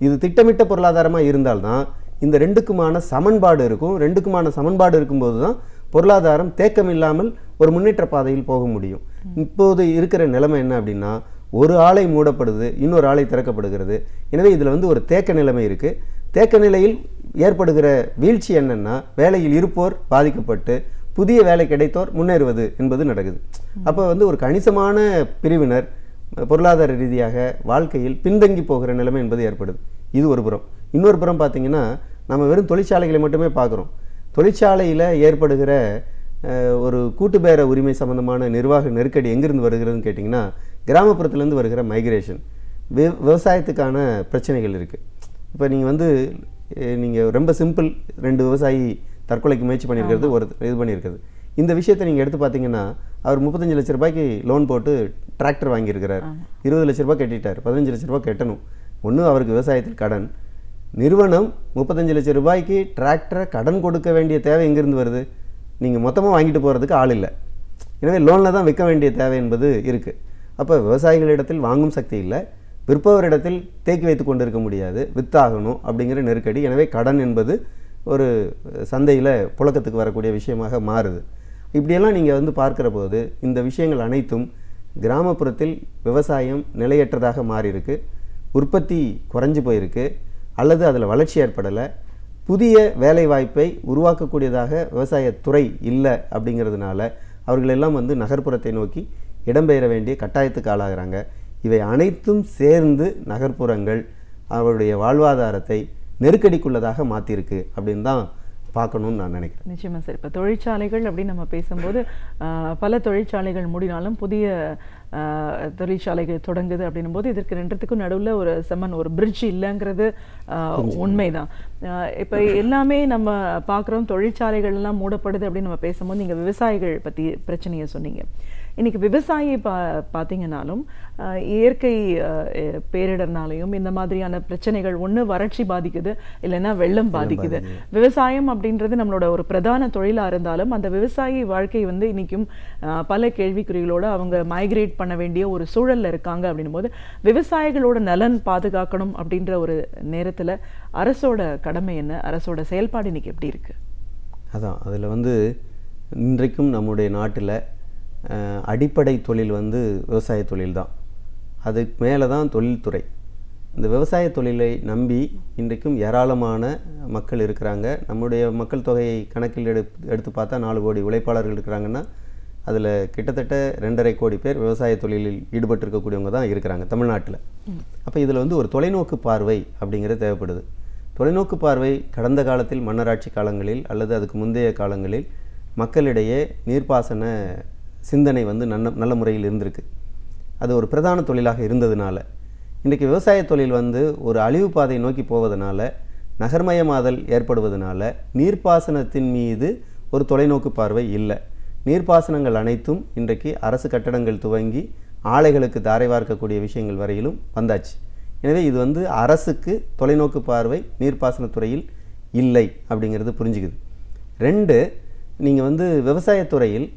Speaker 5: இது திட்டமிட்ட பொருளாதாரமாக இருந்தால்தான் இந்த ரெண்டுக்குமான சமன்பாடு இருக்கும். ரெண்டுக்குமான சமன்பாடு இருக்கும்போது தான் பொருளாதாரம் தேக்கம் இல்லாமல் ஒரு முன்னேற்ற பாதையில் போக முடியும். இப்போது இருக்கிற நிலைமை என்ன அப்படின்னா, ஒரு ஆலை மூடப்படுது, இன்னொரு ஆலை திறக்கப்படுகிறது. எனவே இதில் வந்து ஒரு தேக்க நிலைமை இருக்குது. தேக்க நிலையில் ஏற்படுகிற வீழ்ச்சி என்னன்னா, வேலையில் இருப்போர் பாதிக்கப்பட்டு புதிய வேலை கிடைத்தோர் முன்னேறுவது என்பது நடக்குது. அப்போ வந்து ஒரு கணிசமான பிரிவினர் பொருளாதார ரீதியாக வாழ்க்கையில் பின்தங்கி போகிற நிலைமை என்பது ஏற்படுது. இது ஒரு புறம். இன்னொரு புறம் பார்த்திங்கன்னா, நம்ம வெறும் தொழிற்சாலைகளை மட்டுமே பார்க்குறோம். தொழிற்சாலையில் ஏற்படுகிற ஒரு கூட்டுபேர உரிமை சம்பந்தமான நிர்வாக நெருக்கடி எங்கிருந்து வருகிறதுன்னு கேட்டிங்கன்னா, கிராமப்புறத்துலேருந்து வருகிற மைக்ரேஷன், விவசாயத்துக்கான பிரச்சனைகள் இருக்குது. இப்போ நீங்கள் ரொம்ப சிம்பிள், 2 விவசாயி தற்கொலைக்கு முயற்சி பண்ணியிருக்கிறது, ஒரு இது பண்ணியிருக்கிறது. இந்த விஷயத்தை நீங்கள் எடுத்து பார்த்தீங்கன்னா, அவர் 35 லட்ச ரூபாய்க்கு லோன் போட்டு டிராக்டர் வாங்கியிருக்கிறார். 20 லட்ச ரூபாய் கட்டிட்டார், 15 லட்ச ரூபாய் கட்டணும். ஒன்று அவருக்கு விவசாயத்தில் கடன். நிறுவனம் 35 லட்ச ரூபாய்க்கு டிராக்டரை கடன் கொடுக்க வேண்டிய தேவை எங்கேருந்து வருது? நீங்கள் மொத்தமாக வாங்கிட்டு போகிறதுக்கு ஆள் இல்லை. எனவே லோனில் தான் விற்க வேண்டிய தேவை என்பது இருக்குது. அப்போ விவசாயிகளிடத்தில் வாங்கும் சக்தி இல்லை, விற்பவரிடத்தில் தேக்கி வைத்து கொண்டு இருக்க முடியாது, வித்தாகணும் அப்படிங்கிற நெருக்கடி. எனவே கடன் என்பது ஒரு சந்தையில் புழக்கத்துக்கு வரக்கூடிய விஷயமாக மாறுது. இப்படியெல்லாம் நீங்கள் பார்க்குற போது இந்த விஷயங்கள் அனைத்தும் கிராமப்புறத்தில் விவசாயம் நிலையற்றதாக மாறியிருக்கு, உற்பத்தி குறைஞ்சி போயிருக்கு, அல்லது அதில் வளர்ச்சி ஏற்படலை, புதிய வேலைவாய்ப்பை உருவாக்கக்கூடியதாக விவசாயத்துறை இல்லை. அப்படிங்கிறதுனால அவர்கள் எல்லாம் நகர்ப்புறத்தை நோக்கி இடம்பெயர வேண்டிய கட்டாயத்துக்கு ஆளாகிறாங்க. இவை அனைத்தும் சேர்ந்து நகர்ப்புறங்கள் அவருடைய வாழ்வாதாரத்தை நெருக்கடிக்குள்ளதாக மாற்றிருக்கு அப்படின்னு தான் பார்க்கணும்னு நான் நினைக்கிறேன்.
Speaker 4: நிச்சயமாக சார். இப்போ தொழிற்சாலைகள் அப்படின்னு நம்ம பேசும்போது பல தொழிற்சாலைகள் மூடினாலும் புதிய தொழிற்சாலைகள் தொடங்குது அப்படின்னும் போது இதற்கு ரெண்டுத்துக்கும் நடுவில் ஒரு பிரிட்ஜ் இல்லைங்கிறது உண்மைதான். இப்போ எல்லாமே நம்ம பார்க்குறோம், தொழிற்சாலைகள்லாம் மூடப்படுது அப்படின்னு நம்ம பேசும்போது நீங்கள் விவசாயிகள் பற்றி பிரச்சனையை சொன்னீங்க. இன்றைக்கி விவசாயி பார்த்தீங்கன்னாலும் இயற்கை பேரிடர்னாலையும் இந்த மாதிரியான பிரச்சனைகள், ஒன்று வறட்சி பாதிக்குது, இல்லைன்னா வெள்ளம் பாதிக்குது. விவசாயம் அப்படின்றது நம்மளோட ஒரு பிரதான தொழிலாக இருந்தாலும் அந்த விவசாயி வாழ்க்கை இன்றைக்கும் பல கேள்விக்குறிகளோடு அவங்க மைக்ரேட் பண்ண வேண்டிய ஒரு சூழலில் இருக்காங்க. அப்படின்னும் போது விவசாயிகளோட நலன் பாதுகாக்கணும் அப்படின்ற ஒரு நேரத்தில் அரசோட கடமை என்ன, அரசோட செயல்பாடு இன்றைக்கி எப்படி இருக்குது?
Speaker 5: அதான் அதில் இன்றைக்கும் நம்முடைய நாட்டில் அடிப்படை தொழில் விவசாய தொழில் தான். அதுக்கு மேலே தான் தொழில்துறை. இந்த விவசாய தொழிலை நம்பி இன்றைக்கும் ஏராளமான மக்கள் இருக்கிறாங்க. நம்முடைய மக்கள் தொகையை கணக்கில் எடுத்து பார்த்தா 4 கோடி உழைப்பாளர்கள் இருக்கிறாங்கன்னா அதில் கிட்டத்தட்ட 2.5 கோடி பேர் விவசாய தொழிலில் ஈடுபட்டிருக்கக்கூடியவங்க தான் இருக்கிறாங்க தமிழ்நாட்டில். அப்போ இதில் ஒரு தொலைநோக்கு பார்வை அப்படிங்கிறது தேவைப்படுது. தொலைநோக்கு பார்வை கடந்த காலத்தில் மன்னராட்சி காலங்களில் அல்லது அதுக்கு முந்தைய காலங்களில் மக்களிடையே நீர்ப்பாசன சிந்தனை நல்ல முறையில் இருந்திருக்கு. அது ஒரு பிரதான தொழிலாக இருந்ததுனால இன்றைக்கு விவசாய தொழில் ஒரு அழிவு பாதை நோக்கி போவதனால, நகர்மயமாதல் ஏற்படுவதனால நீர்ப்பாசனத்தின் மீது ஒரு தொலைநோக்கு பார்வை இல்லை. நீர்ப்பாசனங்கள் அனைத்தும் இன்றைக்கு அரசு கட்டடங்கள் துவங்கி ஆலைகளுக்கு தாரை வார்க்கக்கூடிய விஷயங்கள் வரையிலும் வந்தாச்சு. எனவே இது வந்து அரசுக்கு தொலைநோக்கு பார்வை நீர்ப்பாசனத்துறையில் இல்லை அப்படிங்கிறது புரிஞ்சுக்குது. 2, நீங்கள் வந்து விவசாயத்துறையில்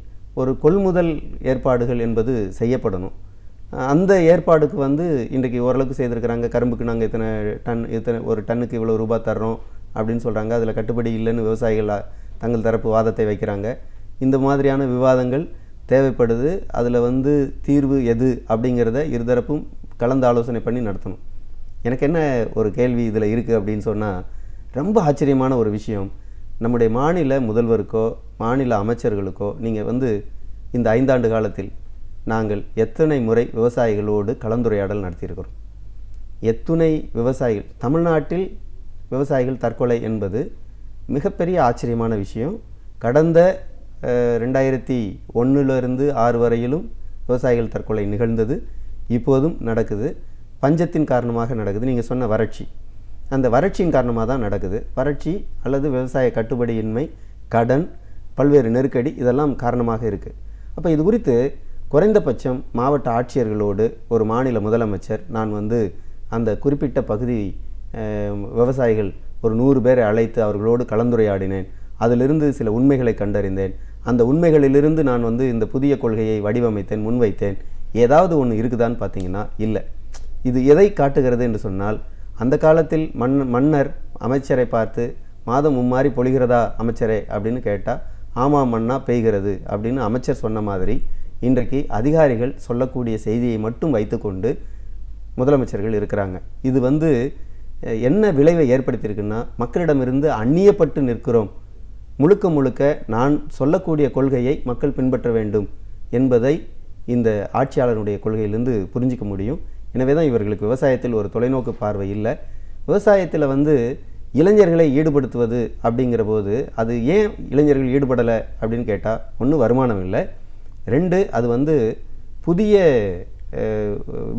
Speaker 5: ஒரு கொள்முதல் ஏற்பாடுகள் என்பது செய்யப்படணும். அந்த ஏற்பாடுக்கு வந்து இன்றைக்கு ஓரளவுக்கு செய்திருக்கிறாங்க. கரும்புக்கு நாங்கள் இத்தனை ஒரு டன்னுக்கு இவ்வளோ ரூபாய் தர்றோம் அப்படின்னு சொல்கிறாங்க. அதில் கட்டுப்படி இல்லைன்னு விவசாயிகள் தங்கள் தரப்பு வாதத்தை வைக்கிறாங்க. இந்த மாதிரியான விவாதங்கள் தேவைப்படுது. அதில் வந்து தீர்வு எது அப்படிங்கிறத இருதரப்பும் கலந்து ஆலோசனை பண்ணி நடத்தணும். எனக்கு என்ன ஒரு கேள்வி இதில் இருக்குது அப்படின்னு சொன்னால், ரொம்ப ஆச்சரியமான ஒரு விஷயம், நம்முடைய மாநில முதல்வருக்கோ மாநில அமைச்சர்களுக்கோ நீங்கள் வந்து இந்த 5 ஆண்டு காலத்தில் நாங்கள் எத்தனை முறை விவசாயிகளோடு கலந்துரையாடல் நடத்தியிருக்கிறோம்? எத்துணை விவசாயிகள் தமிழ்நாட்டில் விவசாயிகள் தற்கொலை என்பது மிகப்பெரிய ஆச்சரியமான விஷயம். கடந்த 2001 6 வரையிலும் விவசாயிகள் தற்கொலை நிகழ்ந்தது, இப்போதும் நடக்குது. பஞ்சத்தின் காரணமாக நடக்குது. நீங்கள் சொன்ன வறட்சி, அந்த வறட்சியின் காரணமாக தான் நடக்குது. வறட்சி அல்லது விவசாய கட்டுப்படியின்மை, கடன், பல்வேறு நெருக்கடி இதெல்லாம் காரணமாக இருக்குது. அப்போ இது குறித்து குறைந்தபட்சம் மாவட்ட ஆட்சியர்களோடு ஒரு மாநில முதலமைச்சர் நான் வந்து அந்த குறிப்பிட்ட பகுதி விவசாயிகள் ஒரு 100 பேரை அழைத்து அவர்களோடு கலந்துரையாடினேன். அதிலிருந்து சில உண்மைகளை கண்டறிந்தேன். அந்த உண்மைகளிலிருந்து நான் வந்து இந்த புதிய கொள்கையை வடிவமைத்தேன், முன்வைத்தேன். ஏதாவது ஒன்று இருக்குதான்னு பார்த்தீங்கன்னா இல்லை. இது எதை காட்டுகிறது என்று சொன்னால், அந்த காலத்தில் மன்னர் அமைச்சரை பார்த்து மாதம் மும்மாறி பொழிகிறதா அமைச்சரே அப்படின்னு கேட்டால், ஆமாம் மன்னா பெய்கிறது அப்படின்னு அமைச்சர் சொன்ன மாதிரி இன்றைக்கு அதிகாரிகள் சொல்லக்கூடிய செய்தியை மட்டும் வைத்துக்கொண்டு முதலமைச்சர்கள் இருக்கிறாங்க. இது வந்து என்ன விளைவை ஏற்படுத்தியிருக்குன்னா, மக்களிடமிருந்து அந்நியப்பட்டு நிற்கிறோம். முழுக்க முழுக்க நான் சொல்லக்கூடிய கொள்கையை மக்கள் பின்பற்ற வேண்டும் என்பதை இந்த ஆட்சியாளருடைய கொள்கையிலிருந்து புரிஞ்சிக்க முடியும். எனவே தான் இவர்களுக்கு விவசாயத்தில் ஒரு தொலைநோக்கு பார்வை இல்லை. விவசாயத்தில் வந்து இளைஞர்களை ஈடுபடுத்துவது அப்படிங்கிற போது அது ஏன் இளைஞர்கள் ஈடுபடலை அப்படின்னு கேட்டால், 1 வருமானம் இல்லை, 2 அது வந்து புதிய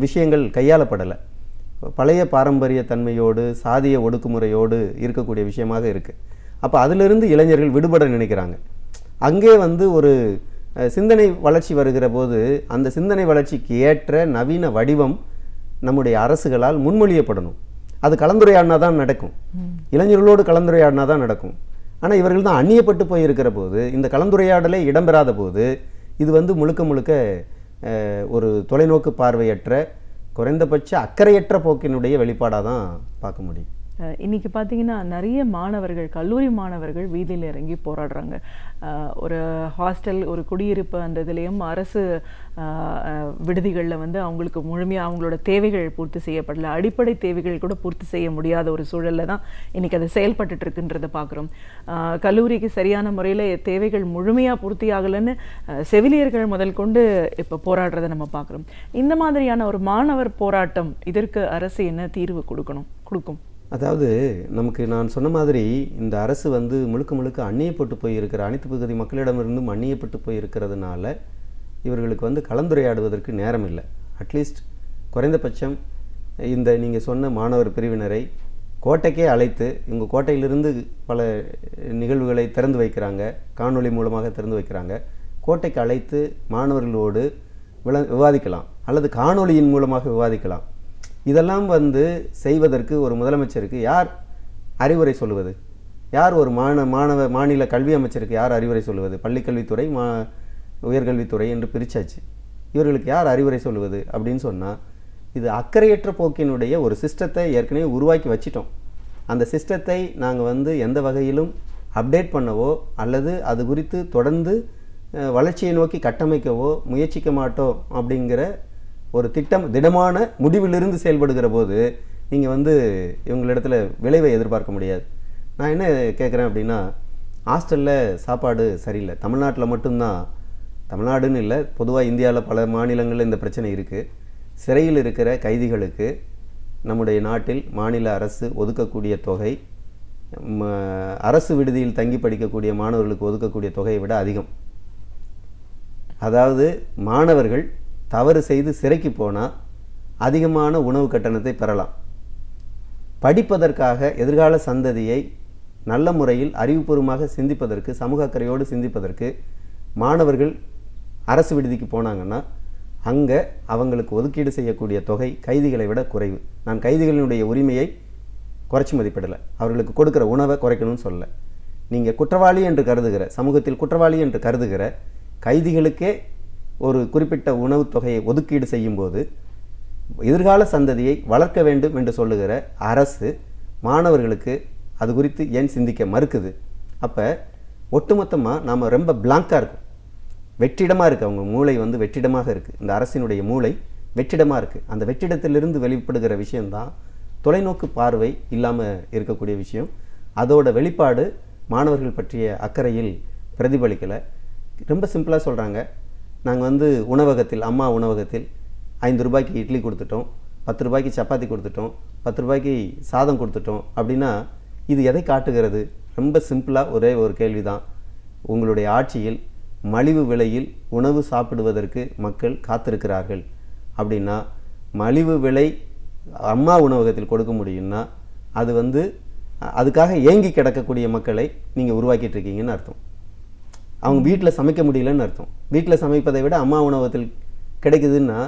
Speaker 5: விஷயங்கள் கையாளப்படலை. பழைய பாரம்பரிய தன்மையோடு சாதிய ஒடுக்குமுறையோடு இருக்கக்கூடிய விஷயமாக இருக்குது. அப்போ அதிலிருந்து இளைஞர்கள் விடுபட நினைக்கிறாங்க. அங்கே வந்து ஒரு சிந்தனை வளர்ச்சி வருகிற போது அந்த சிந்தனை வளர்ச்சிக்கு ஏற்ற நவீன வடிவம் நம்முடைய அரசுகளால் முன்மொழியப்படணும். அது கலந்துரையாடினா தான் நடக்கும், இளைஞர்களோடு கலந்துரையாடினா தான் நடக்கும். ஆனால் இவர்கள் தான் அந்நியப்பட்டு போயிருக்கிற போது, இந்த கலந்துரையாடலே இடம்பெறாத போது, இது வந்து முழுக்க முழுக்க ஒரு தொலைநோக்கு பார்வையற்ற, குறைந்தபட்ச அக்கறையற்ற போக்கினுடைய வெளிப்பாடாக தான் பார்க்க முடியும்.
Speaker 4: இன்னைக்கு பார்த்தீங்கன்னா நிறைய மாணவர்கள், கல்லூரி மாணவர்கள் வீதியில் இறங்கி போராடுறாங்க. ஒரு ஹாஸ்டல், ஒரு குடியிருப்பு அந்த இதுலேயும் அரசு விடுதிகளில் வந்து அவங்களுக்கு முழுமையாக அவங்களோட தேவைகள் பூர்த்தி செய்யப்படலை. அடிப்படை தேவைகள் கூட பூர்த்தி செய்ய முடியாத ஒரு சூழலில் தான் இன்றைக்கி அது செயல்பட்டு இருக்குன்றதை பார்க்குறோம். கல்லூரிக்கு சரியான முறையில் தேவைகள் முழுமையாக பூர்த்தி ஆகலைன்னு செவிலியர்கள் முதல் கொண்டு இப்போ போராடுறதை நம்ம பார்க்குறோம். இந்த மாதிரியான ஒரு மாணவர் போராட்டம், இதற்கு அரசு என்ன தீர்வு கொடுக்கும்?
Speaker 5: அதாவது நமக்கு நான் சொன்ன மாதிரி இந்த அரசு வந்து முழுக்க முழுக்க அந்நியப்பட்டு போயிருக்கிற, அனைத்து பகுதி மக்களிடமிருந்தும் அந்நியப்பட்டு போயிருக்கிறதுனால இவர்களுக்கு வந்து கலந்துரையாடுவதற்கு நேரம் இல்லை. அட்லீஸ்ட் குறைந்தபட்சம் இந்த நீங்கள் சொன்ன மாணவர் பிரிவினரை கோட்டைக்கே அழைத்து, இவங்க கோட்டையிலிருந்து பல நிகழ்வுகளை திறந்து வைக்கிறாங்க, காணொளி மூலமாக திறந்து வைக்கிறாங்க. கோட்டைக்கு அழைத்து மாணவர்களோடு விவாதிக்கலாம், அல்லது காணொளியின் மூலமாக விவாதிக்கலாம். இதெல்லாம் வந்து செய்வதற்கு ஒரு முதலமைச்சருக்கு யார் அறிவுரை சொல்லுவது? யார் ஒரு மாநில கல்வி அமைச்சருக்கு யார் அறிவுரை சொல்லுவது? பள்ளிக்கல்வித்துறை, உயர்கல்வித்துறை என்று பிரிச்சாச்சு. இவர்களுக்கு யார் அறிவுரை சொல்லுவது அப்படின்னு சொன்னால், இது அக்கறையற்ற போக்கினுடைய ஒரு சிஸ்டத்தை ஏற்கனவே உருவாக்கி வச்சிட்டோம். அந்த சிஸ்டத்தை நாங்கள் வந்து எந்த வகையிலும் அப்டேட் பண்ணவோ அல்லது அது குறித்து தொடர்ந்து வளர்ச்சியை நோக்கி கட்டமைக்கவோ முயற்சிக்க மாட்டோம் அப்படிங்கிற ஒரு திடமான முடிவிலிருந்து செயல்படுகிற போது நீங்கள் வந்து இவங்களிடத்தில் விளைவை எதிர்பார்க்க முடியாது. நான் என்ன கேட்குறேன் அப்படின்னா, ஹாஸ்டலில் சாப்பாடு சரியில்லை. தமிழ்நாட்டில் மட்டும்தான், தமிழ்நாடுன்னு இல்லை, பொதுவாக இந்தியாவில் பல மாநிலங்களில் இந்த பிரச்சனை இருக்குது. சிறையில் இருக்கிற கைதிகளுக்கு நம்முடைய நாட்டில் மாநில அரசு ஒதுக்கக்கூடிய தொகை அரசு விடுதியில் தங்கி படிக்கக்கூடிய மாணவர்களுக்கு ஒதுக்கக்கூடிய தொகையை விட அதிகம். அதாவது மாணவர்கள் தவறு செய்து சிறைக்கு போனால் அதிகமான உணவு கட்டணத்தை பெறலாம். படிப்பதற்காக எதிர்கால சந்ததியை நல்ல முறையில் அறிவுபூர்வமாக சிந்திப்பதற்கு, சமூக அக்கறையோடு சிந்திப்பதற்கு மாணவர்கள் அரசு விடுதிக்கு போனாங்கன்னா அங்கே அவங்களுக்கு ஒதுக்கீடு செய்யக்கூடிய தொகை கைதிகளை விட குறைவு. நான் கைதிகளினுடைய உரிமையை குறைச்சி மதிப்பிடலை, அவர்களுக்கு கொடுக்குற உணவை குறைக்கணும்னு சொல்லலை. நீங்கள் குற்றவாளி என்று கருதுகிற, சமூகத்தில் குற்றவாளி என்று கருதுகிற கைதிகளுக்கே ஒரு குறிப்பிட்ட உணவுத் தொகையை ஒதுக்கீடு செய்யும்போது எதிர்கால சந்ததியை வளர்க்க வேண்டும் என்று சொல்லுகிற அரசு மாணவர்களுக்கு அது குறித்து ஏன் சிந்திக்க மறுக்குது? அப்போ ஒட்டுமொத்தமாக நாம் ரொம்ப பிளாங்காக இருக்கும், வெற்றிடமாக இருக்குது. அவங்க மூளை வந்து வெற்றிடமாக இருக்குது. இந்த அரசினுடைய மூளை வெற்றிடமாக இருக்குது. அந்த வெற்றிடத்திலிருந்து வெளிப்படுகிற விஷயந்தான் தொலைநோக்கு பார்வை இல்லாமல் இருக்கக்கூடிய விஷயம். அதோட வெளிப்பாடு மாணவர்கள் பற்றிய அக்கறையில் பிரதிபலிக்கலை. ரொம்ப சிம்பிளாக சொல்கிறாங்க, நாங்கள் வந்து உணவகத்தில், அம்மா உணவகத்தில் 5 ரூபாய்க்கு இட்லி கொடுத்துட்டோம், 10 ரூபாய்க்கு சப்பாத்தி கொடுத்துட்டோம், 10 ரூபாய்க்கு சாதம் கொடுத்துட்டோம் அப்படின்னா இது எதை காட்டுகிறது? ரொம்ப சிம்பிளாக ஒரே ஒரு கேள்வி தான். உங்களுடைய ஆட்சியில் மலிவு விலையில் உணவு சாப்பிடுவதற்கு மக்கள் காத்திருக்கிறார்கள் அப்படின்னா, மலிவு விலை அம்மா உணவகத்தில் கொடுக்க முடியும்னா அது வந்து அதுக்காக ஏங்கி கிடக்கக்கூடிய மக்களை நீங்கள் உருவாக்கிட்டு இருக்கீங்கன்னு அர்த்தம். அவங்க வீட்டில் சமைக்க முடியலன்னு அர்த்தம். வீட்டில் சமைப்பதை விட அம்மா உணவகத்தில் கிடைக்குதுன்னா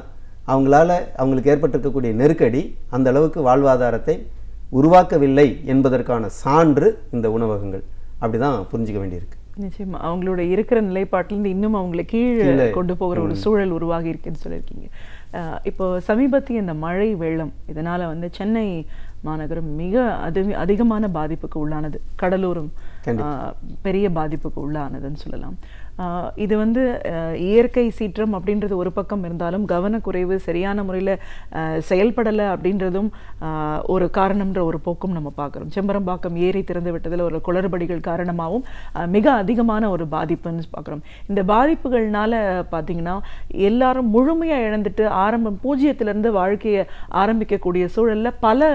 Speaker 5: அவங்களுக்கு ஏற்பட்டிருக்கக்கூடிய நெருக்கடி அந்த அளவுக்கு வாழ்வாதாரத்தை உருவாக்கவில்லை என்பதற்கான சான்று இந்த உணவகங்கள். அப்படி தான் புரிஞ்சிக்க வேண்டியிருக்கு.
Speaker 4: நிச்சயமா அவங்களோட இருக்கிற நிலைப்பாட்டிலிருந்து இன்னும் அவங்களை கீழே கொண்டு போகிற ஒரு சூழல் உருவாகி இருக்குன்னு சொல்லியிருக்கீங்க. இப்போ சமீபத்திய இந்த மழை வெள்ளம் இதனால் வந்து சென்னை மாநகரம் மிக அதிகமான பாதிப்புக்கு உள்ளானது. கடலூரும் பெரிய பாதிப்புக்கு உள்ளானதுன்னு சொல்லலாம். இது வந்து இயற்கை சீற்றம் அப்படின்றது ஒரு பக்கம் இருந்தாலும் கவனக்குறைவு, சரியான முறையில் செயல்படலை அப்படின்றதும் ஒரு காரணம்ன்ற ஒரு போக்கும் நம்ம பார்க்குறோம். செம்பரம்பாக்கம் ஏரி திறந்து விட்டதில் ஒரு குளறுபடிகள் காரணமாகவும் மிக அதிகமான ஒரு பாதிப்புன்னு பார்க்குறோம். இந்த பாதிப்புகள்னால பார்த்தீங்கன்னா எல்லாரும் முழுமையாக இழந்துட்டு பூஜ்ஜியத்திலேருந்து வாழ்க்கையை ஆரம்பிக்கக்கூடிய சூழலில் பல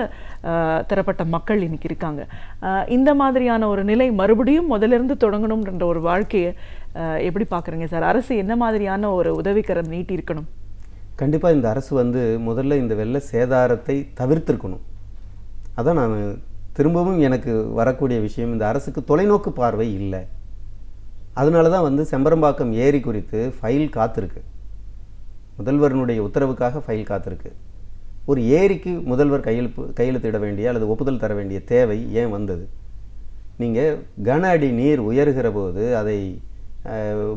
Speaker 4: தரப்பட்ட மக்கள் இன்னைக்கு இருக்காங்க. இந்த மாதிரியான ஒரு நிலை மறுபடியும் முதலிருந்து தொடங்கணும்ன்ற ஒரு வாழ்க்கையை எப்படி பார்க்குறீங்க சார்? அரசு என்ன மாதிரியான ஒரு உதவிக்கரம் நீட்டி இருக்கணும்?
Speaker 5: கண்டிப்பாக இந்த அரசு வந்து முதல்ல இந்த வெள்ள சேதாரத்தை தவிர்த்திருக்கணும். அதான் நான் திரும்பவும் எனக்கு வரக்கூடிய விஷயம், இந்த அரசுக்கு தொலைநோக்கு பார்வை இல்லை. அதனால தான் வந்து செம்பரம்பாக்கம் ஏரி குறித்து ஃபைல் காத்திருக்கு, முதல்வருடைய உத்தரவுக்காக ஃபைல் காத்திருக்கு. ஒரு ஏரிக்கு முதல்வர் கையெழுத்திட வேண்டிய அல்லது ஒப்புதல் தர வேண்டிய தேவை ஏன் வந்தது? நீங்கள் கன அடி நீர் உயர்கிற போது அதை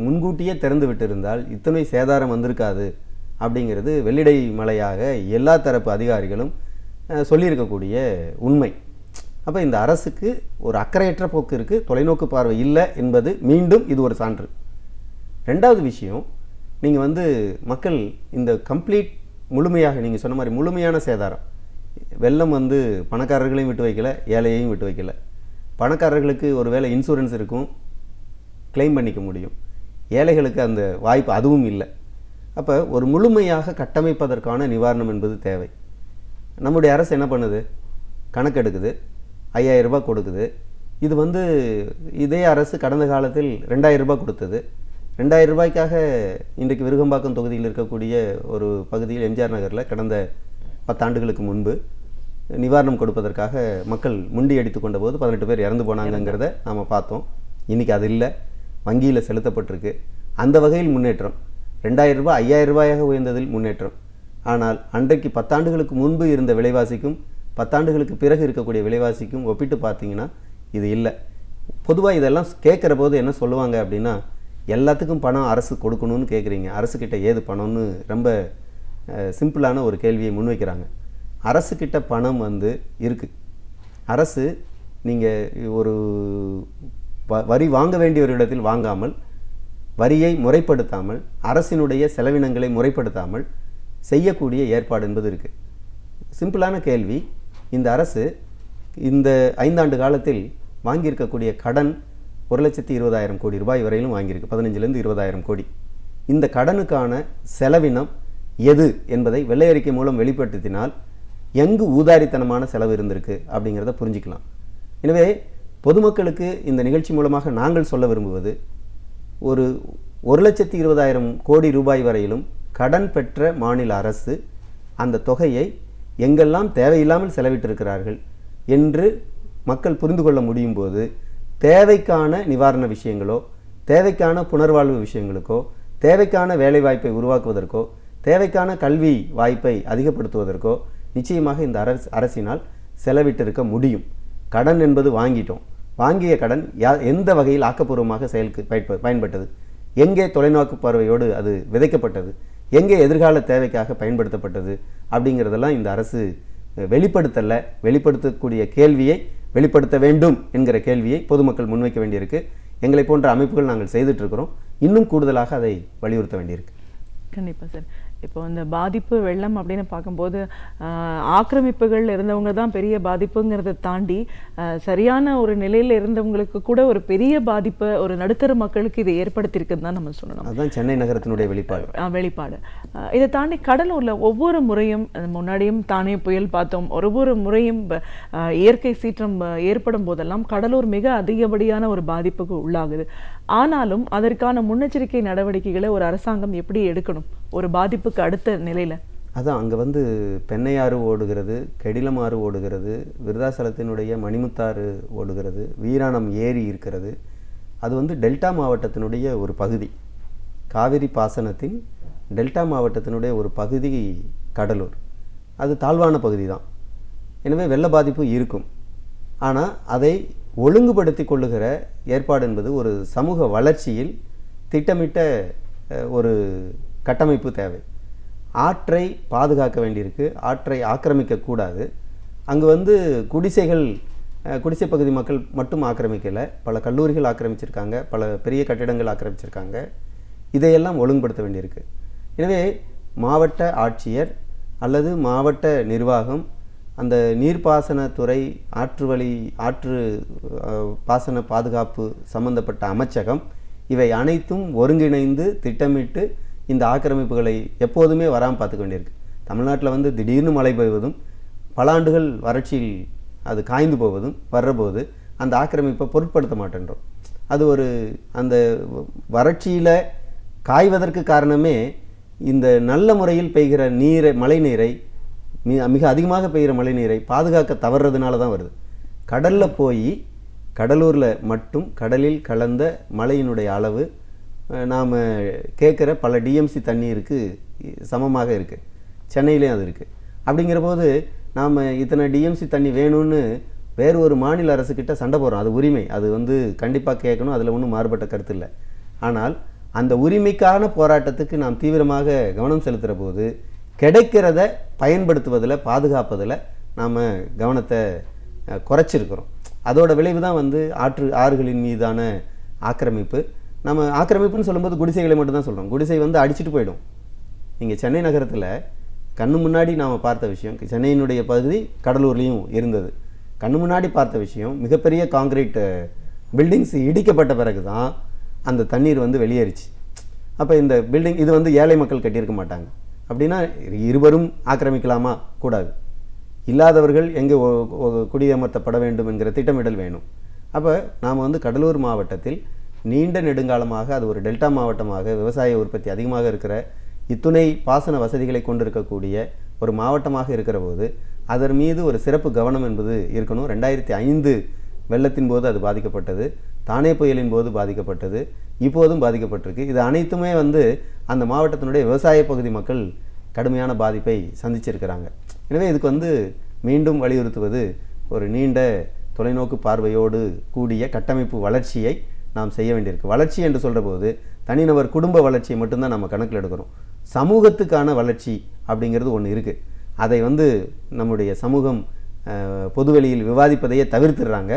Speaker 5: முன்கூட்டியே திறந்து விட்டிருந்தால் இத்தனை சேதாரம் வந்திருக்காது அப்படிங்கிறது வெள்ளிடை மலையாக எல்லா தரப்பு அதிகாரிகளும் சொல்லியிருக்கக்கூடிய உண்மை. அப்போ இந்த அரசுக்கு ஒரு அக்கறையற்ற போக்கு இருக்குது, தொலைநோக்கு பார்வை இல்லை என்பது மீண்டும் இது ஒரு சான்று. ரெண்டாவது விஷயம், நீங்கள் வந்து மக்கள் இந்த கம்ப்ளீட் முழுமையாக நீங்கள் சொன்ன மாதிரி முழுமையான சேதாரம், வெள்ளம் வந்து பணக்காரர்களையும் விட்டு வைக்கல, ஏழையையும் விட்டு வைக்கல. பணக்காரர்களுக்கு ஒரு வேளை இன்சூரன்ஸ் இருக்கும், கிளைம் பண்ணிக்க முடியும். ஏழைகளுக்கு அந்த வாய்ப்பு அதுவும் இல்லை. அப்போ ஒரு முழுமையாக கட்டமைப்பதற்கான நிவாரணம் என்பது தேவை. நம்முடைய அரசு என்ன பண்ணுது? கணக்கெடுக்குது, 5000 ரூபாய் கொடுக்குது. இது வந்து இதே அரசு கடந்த காலத்தில் 2000 ரூபாய் கொடுத்தது. 2000 ரூபாய்க்காக இன்றைக்கு விருகம்பாக்கம் தொகுதியில் இருக்கக்கூடிய ஒரு பகுதியில் எம்ஜிஆர் நகரில் கடந்த 10 ஆண்டுகளுக்கு முன்பு நிவாரணம் கொடுப்பதற்காக மக்கள் முண்டி அடித்து கொண்ட போது 18 பேர் இறந்து போனாங்கிறத நாம் பார்த்தோம். இன்றைக்கி அது இல்லை, வங்கியில் செலுத்தப்பட்டிருக்கு. அந்த வகையில் முன்னேற்றம். 2000 ரூபாய் 5000 ரூபாயாக உயர்ந்ததில் முன்னேற்றம். ஆனால் அன்றைக்கு 10 ஆண்டுகளுக்கு முன்பு இருந்த விலைவாசிக்கும் 10 ஆண்டுகளுக்கு பிறகு இருக்கக்கூடிய விலைவாசிக்கும் ஒப்பிட்டு பார்த்தீங்கன்னா இது இல்லை. பொதுவாக இதெல்லாம் கேட்குற போது என்ன சொல்லுவாங்க அப்படின்னா, எல்லாத்துக்கும் பணம் அரசு கொடுக்கணும்னு கேட்குறீங்க, அரசுக்கிட்ட ஏது பணம்னு ரொம்ப சிம்பிளான ஒரு கேள்வியை முன்வைக்கிறாங்க. அரசுக்கிட்ட பணம் வந்து இருக்குது. அரசு நீங்கள் ஒரு வரி வாங்க வேண்டிய ஒரு இடத்தில் வாங்காமல், வரியை முறைப்படுத்தாமல், அரசினுடைய செலவினங்களை முறைப்படுத்தாமல் செய்யக்கூடிய ஏற்பாடு என்பது இருக்குது. சிம்பிளான கேள்வி, இந்த அரசு இந்த 5 ஆண்டு காலத்தில் வாங்கியிருக்கக்கூடிய கடன் 1,20,000 கோடி ரூபாய் வரையிலும் வாங்கியிருக்கு, 15லேருந்து 20,000 கோடி. இந்த கடனுக்கான செலவினம் எது என்பதை வெள்ளை அறிக்கை மூலம் வெளிப்படுத்தினால் எங்கு ஊதாரித்தனமான செலவு இருந்திருக்கு அப்படிங்கிறத புரிஞ்சிக்கலாம். எனவே பொதுமக்களுக்கு இந்த நிகழ்ச்சி மூலமாக நாங்கள் சொல்ல விரும்புவது, ஒரு 1,20,000 கோடி ரூபாய் வரையிலும் கடன் பெற்ற மாநில அரசு அந்த தொகையை எங்கெல்லாம் தேவையில்லாமல் செலவிட்டிருக்கிறார்கள் என்று மக்கள் புரிந்து கொள்ள முடியும் போது தேவைக்கான நிவாரண விஷயங்களோ, தேவைக்கான புனர்வாழ்வு விஷயங்களுக்கோ, தேவைக்கான வேலைவாய்ப்பை உருவாக்குவதற்கோ, தேவைக்கான கல்வி வாய்ப்பை அதிகப்படுத்துவதற்கோ நிச்சயமாக இந்த அரசினால் செலவிட்டிருக்க முடியும். கடன் என்பது வாங்கிட்டோம். வாங்கிய கடன் எந்த வகையில் ஆக்கப்பூர்வமாக செயலுக்கு பயன்பட்டது, எங்கே தொலைநோக்கு பார்வையோடு அது விதைக்கப்பட்டது, எங்கே எதிர்கால தேவைக்காக பயன்படுத்தப்பட்டது அப்படிங்கிறதெல்லாம் இந்த அரசு வெளிப்படுத்தக்கூடிய கேள்வியை வெளிப்படுத்த வேண்டும் என்கிற கேள்வியை பொதுமக்கள் முன்வைக்க வேண்டியிருக்கு. எங்களை போன்ற அமைப்புகள் நாங்கள் செய்துட்டு இருக்கிறோம். இன்னும் கூடுதலாக அதை வலியுறுத்த வேண்டியிருக்கு.
Speaker 4: கண்டிப்பாக சார். இப்போ இந்த பாதிப்பு வெள்ளம் அப்படின்னு பார்க்கும்போது ஆக்கிரமிப்புகள் இருந்தவங்க தான் பெரிய பாதிப்புங்கிறத தாண்டி சரியான ஒரு நிலையில் இருந்தவங்களுக்கு கூட ஒரு பெரிய பாதிப்பை ஒரு நடுத்தர மக்களுக்கு இதை ஏற்படுத்தியிருக்குன்னு தான் நம்ம சொல்லணும்.
Speaker 5: அதுதான் சென்னை நகரத்தினுடைய வெளிப்பாடு.
Speaker 4: இதை தாண்டி கடலூரில் ஒவ்வொரு முறையும், முன்னாடியும் தானே புயல் பார்த்தோம், ஒவ்வொரு முறையும் இயற்கை சீற்றம் ஏற்படும் போதெல்லாம் கடலூர் மிக அதிகப்படியான ஒரு பாதிப்புக்கு உள்ளாகுது. ஆனாலும் அதற்கான முன்னெச்சரிக்கை நடவடிக்கைகளை ஒரு அரசாங்கம் எப்படி எடுக்கணும் ஒரு பாதிப்புக்கு அடுத்த நிலையில்?
Speaker 5: அதான் அங்கே பெண்ணையாறு ஓடுகிறது, கெடிலமாறு ஓடுகிறது, விருதாசலத்தினுடைய மணிமுத்தாறு ஓடுகிறது, வீராணம் ஏரி இருக்கிறது. அது டெல்டா மாவட்டத்தினுடைய ஒரு பகுதி, காவிரி பாசனத்தின் டெல்டா மாவட்டத்தினுடைய ஒரு பகுதி கடலூர். அது தாழ்வான பகுதி தான். எனவே வெள்ள பாதிப்பு இருக்கும். ஆனால் அதை ஒழுங்குபடுத்தி கொள்ளுகிற ஏற்பாடு என்பது ஒரு சமூக வளர்ச்சியில் திட்டமிட்ட ஒரு கட்டமைப்பு தேவை. ஆற்றை பாதுகாக்க வேண்டியிருக்கு, ஆற்றை ஆக்கிரமிக்கக்கூடாது. அங்கே குடிசை பகுதி மக்கள் மட்டும் ஆக்கிரமிக்கலை, பல கல்லூரிகள் ஆக்கிரமிச்சிருக்காங்க, பல பெரிய கட்டிடங்கள் ஆக்கிரமிச்சிருக்காங்க. இதையெல்லாம் ஒழுங்குபடுத்த வேண்டியிருக்கு. எனவே மாவட்ட ஆட்சியர் அல்லது மாவட்ட நிர்வாகம், அந்த நீர்ப்பாசனத்துறை, ஆற்று பாசன பாதுகாப்பு சம்பந்தப்பட்ட அமைச்சகம், இவை அனைத்தும் ஒருங்கிணைந்து திட்டமிட்டு இந்த ஆக்கிரமிப்புகளை எப்போதுமே வராமல் பார்த்துக்க வேண்டியிருக்கு. தமிழ்நாட்டில் திடீர்னு மழை பெய்வதும் பல ஆண்டுகள் வறட்சியில் அது காய்ந்து போவதும் வர்றபோது அந்த ஆக்கிரமிப்பை பொருட்படுத்த மாட்டேன்றோம். அது அந்த வறட்சியில் காய்வதற்கு காரணமே இந்த நல்ல முறையில் பெய்கிற மழை நீரை, மிக அதிகமாக பெய்கிற மழை நீரை பாதுகாக்க தவறுறதுனால தான் வருது. கடலில் போய் கடலூரில் மட்டும் கடலில் கலந்த மழையினுடைய அளவு நாம் கேட்குற பல டிஎம்சி தண்ணீருக்கு சமமாக இருக்குது. சென்னையிலேயும் அது இருக்குது. அப்படிங்கிற போது நாம் இத்தனை டிஎம்சி தண்ணி வேணும்னு வேறு ஒரு மாநில அரசுக்கிட்ட சண்டை போடுறோம். அது உரிமை, அது கண்டிப்பாக கேட்கணும், அதில் ஒன்றும் மாறுபட்ட கருத்து இல்லை. ஆனால் அந்த உரிமைக்கான போராட்டத்துக்கு நாம் தீவிரமாக கவனம் செலுத்துகிற போது கிடைக்கிறத பயன்படுத்துவதில், பாதுகாப்பதில் நாம் கவனத்தை குறைச்சிருக்கிறோம். அதோட விளைவு தான் ஆறுகளின் மீதான ஆக்கிரமிப்பு. நம்ம ஆக்கிரமிப்புன்னு சொல்லும்போது குடிசைகளை மட்டும்தான் சொல்கிறோம். குடிசை அடிச்சுட்டு போயிடும். இங்கே சென்னை நகரத்தில் கண்ணு முன்னாடி நாம் பார்த்த விஷயம், சென்னையினுடைய பகுதி கடலூர்லேயும் இருந்தது. கண்ணு முன்னாடி பார்த்த விஷயம், மிகப்பெரிய காங்கிரீட் பில்டிங்ஸ் இடிக்கப்பட்ட பிறகு தான் அந்த தண்ணீர் வெளியேறிச்சு. அப்போ இந்த பில்டிங் இது ஏழை மக்கள் கட்டியிருக்க மாட்டாங்க. அப்படின்னா இருவரும் ஆக்கிரமிக்கலாமா? கூடாது. இல்லாதவர்கள் எங்கே குடியமர்த்தப்பட வேண்டும் என்கிற திட்டமிடல் வேணும். அப்போ நாம் கடலூர் மாவட்டத்தில் நீண்ட நெடுங்காலமாக அது ஒரு டெல்டா மாவட்டமாக, விவசாய உற்பத்தி அதிகமாக இருக்கிற, இத்துணை பாசன வசதிகளை கொண்டிருக்கக்கூடிய ஒரு மாவட்டமாக இருக்கிற போது அதன் மீது ஒரு சிறப்பு கவனம் என்பது இருக்கணும். 2005 வெள்ளத்தின் போது அது பாதிக்கப்பட்டது, தானே புயலின் போது பாதிக்கப்பட்டது, இப்போதும் பாதிக்கப்பட்டிருக்கு. இது அனைத்துமே அந்த மாவட்டத்தினுடைய விவசாய பகுதி மக்கள் கடுமையான பாதிப்பை சந்திச்சிருக்கிறாங்க. எனவே இதுக்கு மீண்டும் வலியுறுத்துவது ஒரு நீண்ட தொலைநோக்கு பார்வையோடு கூடிய கட்டமைப்பு வளர்ச்சியை நாம் செய்ய வேண்டியிருக்கு. வளர்ச்சி என்று சொல்கிற போது தனிநபர் குடும்ப வளர்ச்சியை மட்டும்தான் நம்ம கணக்கில் எடுக்கிறோம். சமூகத்துக்கான வளர்ச்சி அப்படிங்கிறது ஒன்று இருக்குது. அதை நம்முடைய சமூகம் பொதுவெளியில் விவாதிப்பதையே தவிர்த்துடுறாங்க.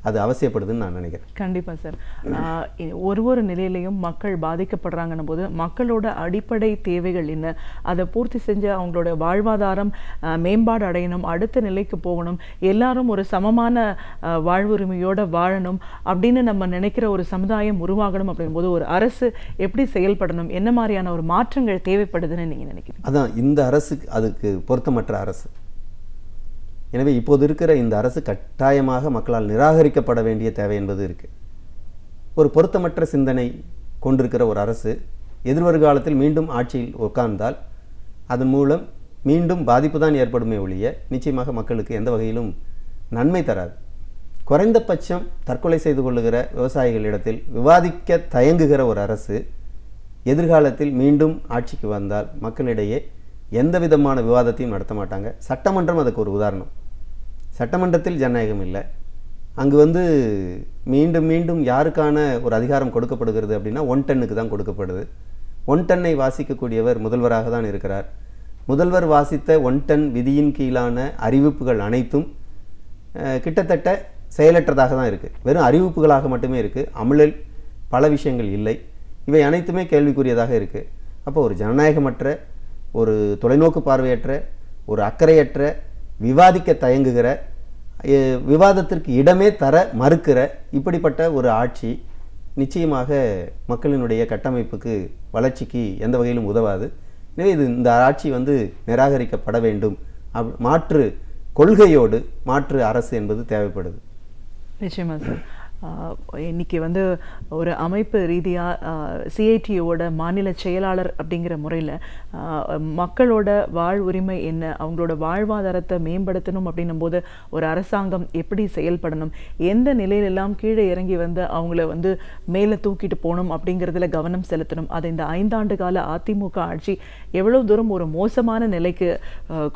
Speaker 5: அது அவசியப்படுதுன்னு நான் நினைக்கிறேன்.
Speaker 4: கண்டிப்பாக சார். ஒரு நிலையிலையும் மக்கள் பாதிக்கப்படுறாங்கன்னும் போது மக்களோட அடிப்படை தேவைகள் என்ன, அதை பூர்த்தி செஞ்சு அவங்களோட வாழ்வாதாரம் மேம்பாடு அடையணும், அடுத்த நிலைக்கு போகணும், எல்லாரும் ஒரு சமமான வாழ்வுரிமையோடு வாழணும் அப்படின்னு நம்ம நினைக்கிற ஒரு சமுதாயம் உருவாகணும். அப்படிங்கும்போது ஒரு அரசு எப்படி செயல்படணும், என்ன மாதிரியான ஒரு மாற்றங்கள் தேவைப்படுதுன்னு நீங்கள் நினைக்கிறீங்க?
Speaker 5: அதான் இந்த அரசு அதுக்கு பொருத்தமற்ற அரசு. எனவே இப்போது இருக்கிற இந்த அரசு கட்டாயமாக மக்களால் நிராகரிக்கப்பட வேண்டிய தேவை என்பது இருக்குது. ஒரு பொருத்தமற்ற சிந்தனை கொண்டிருக்கிற ஒரு அரசு எதிர்வருகாலத்தில் மீண்டும் ஆட்சியில் உட்கார்ந்தால் அதன் மூலம் மீண்டும் பாதிப்பு தான் ஏற்படுமே ஒழிய நிச்சயமாக மக்களுக்கு எந்த வகையிலும் நன்மை தராது. குறைந்தபட்சம் தற்கொலை செய்து கொள்ளுகிற விவசாயிகளிடத்தில் விவாதிக்க தயங்குகிற ஒரு அரசு எதிர்காலத்தில் மீண்டும் ஆட்சிக்கு வந்தால் மக்களிடையே எந்த விதமான விவாதத்தையும் நடத்த மாட்டாங்க. சட்டமன்றம் அதுக்கு ஒரு உதாரணம். சட்டமன்றத்தில் ஜனநாயகம் இல்லை. அங்கு மீண்டும் மீண்டும் யாருக்கான ஒரு அதிகாரம் கொடுக்கப்படுகிறது அப்படின்னா 1 டன்னுக்கு தான் கொடுக்கப்படுது. 1 டன்னை வாசிக்கக்கூடியவர் முதல்வராக தான் இருக்கிறார். முதல்வர் வாசித்த 1 டன் விதியின் கீழான அறிவிப்புகள் அனைத்தும் கிட்டத்தட்ட செயலற்றதாக தான் இருக்குது. வெறும் அறிவிப்புகளாக மட்டுமே இருக்குது. அமலில் பல விஷயங்கள் இல்லை. இவை அனைத்துமே கேள்விக்குரியதாக இருக்குது. அப்போ ஒரு ஜனநாயகமற்ற, ஒரு தொலைநோக்கு பார்வையற்ற, ஒரு அக்கறையற்ற, விவாதிக்க தயங்குகிற, விவாதத்திற்கு இடமே தர மறுக்கிற இப்படிப்பட்ட ஒரு ஆட்சி நிச்சயமாக மக்களினுடைய கட்டமைப்புக்கு, வளர்ச்சிக்கு எந்த வகையிலும் உதவாது. எனவே இந்த ஆட்சி நிராகரிக்கப்பட வேண்டும். மாற்று கொள்கையோடு மாற்று அரசு என்பது தேவைப்படுது.
Speaker 4: நிச்சயமா சார். இன்னைக்கு ஒரு அமைப்பு ரீதியாக சிஐடியோட மாநில செயலாளர் அப்படிங்கிற முறையில் மக்களோட உரிமை என்ன, அவங்களோட வாழ்வாதாரத்தை மேம்படுத்தணும் அப்படின்னும் போது ஒரு அரசாங்கம் எப்படி செயல்படணும், எந்த நிலையிலெல்லாம் கீழே இறங்கி அவங்கள மேலே தூக்கிட்டு போகணும் அப்படிங்கிறதுல கவனம் செலுத்தணும். அதை இந்த 5 ஆண்டு கால அதிமுக ஆட்சி எவ்வளோ தூரம் ஒரு மோசமான நிலைக்கு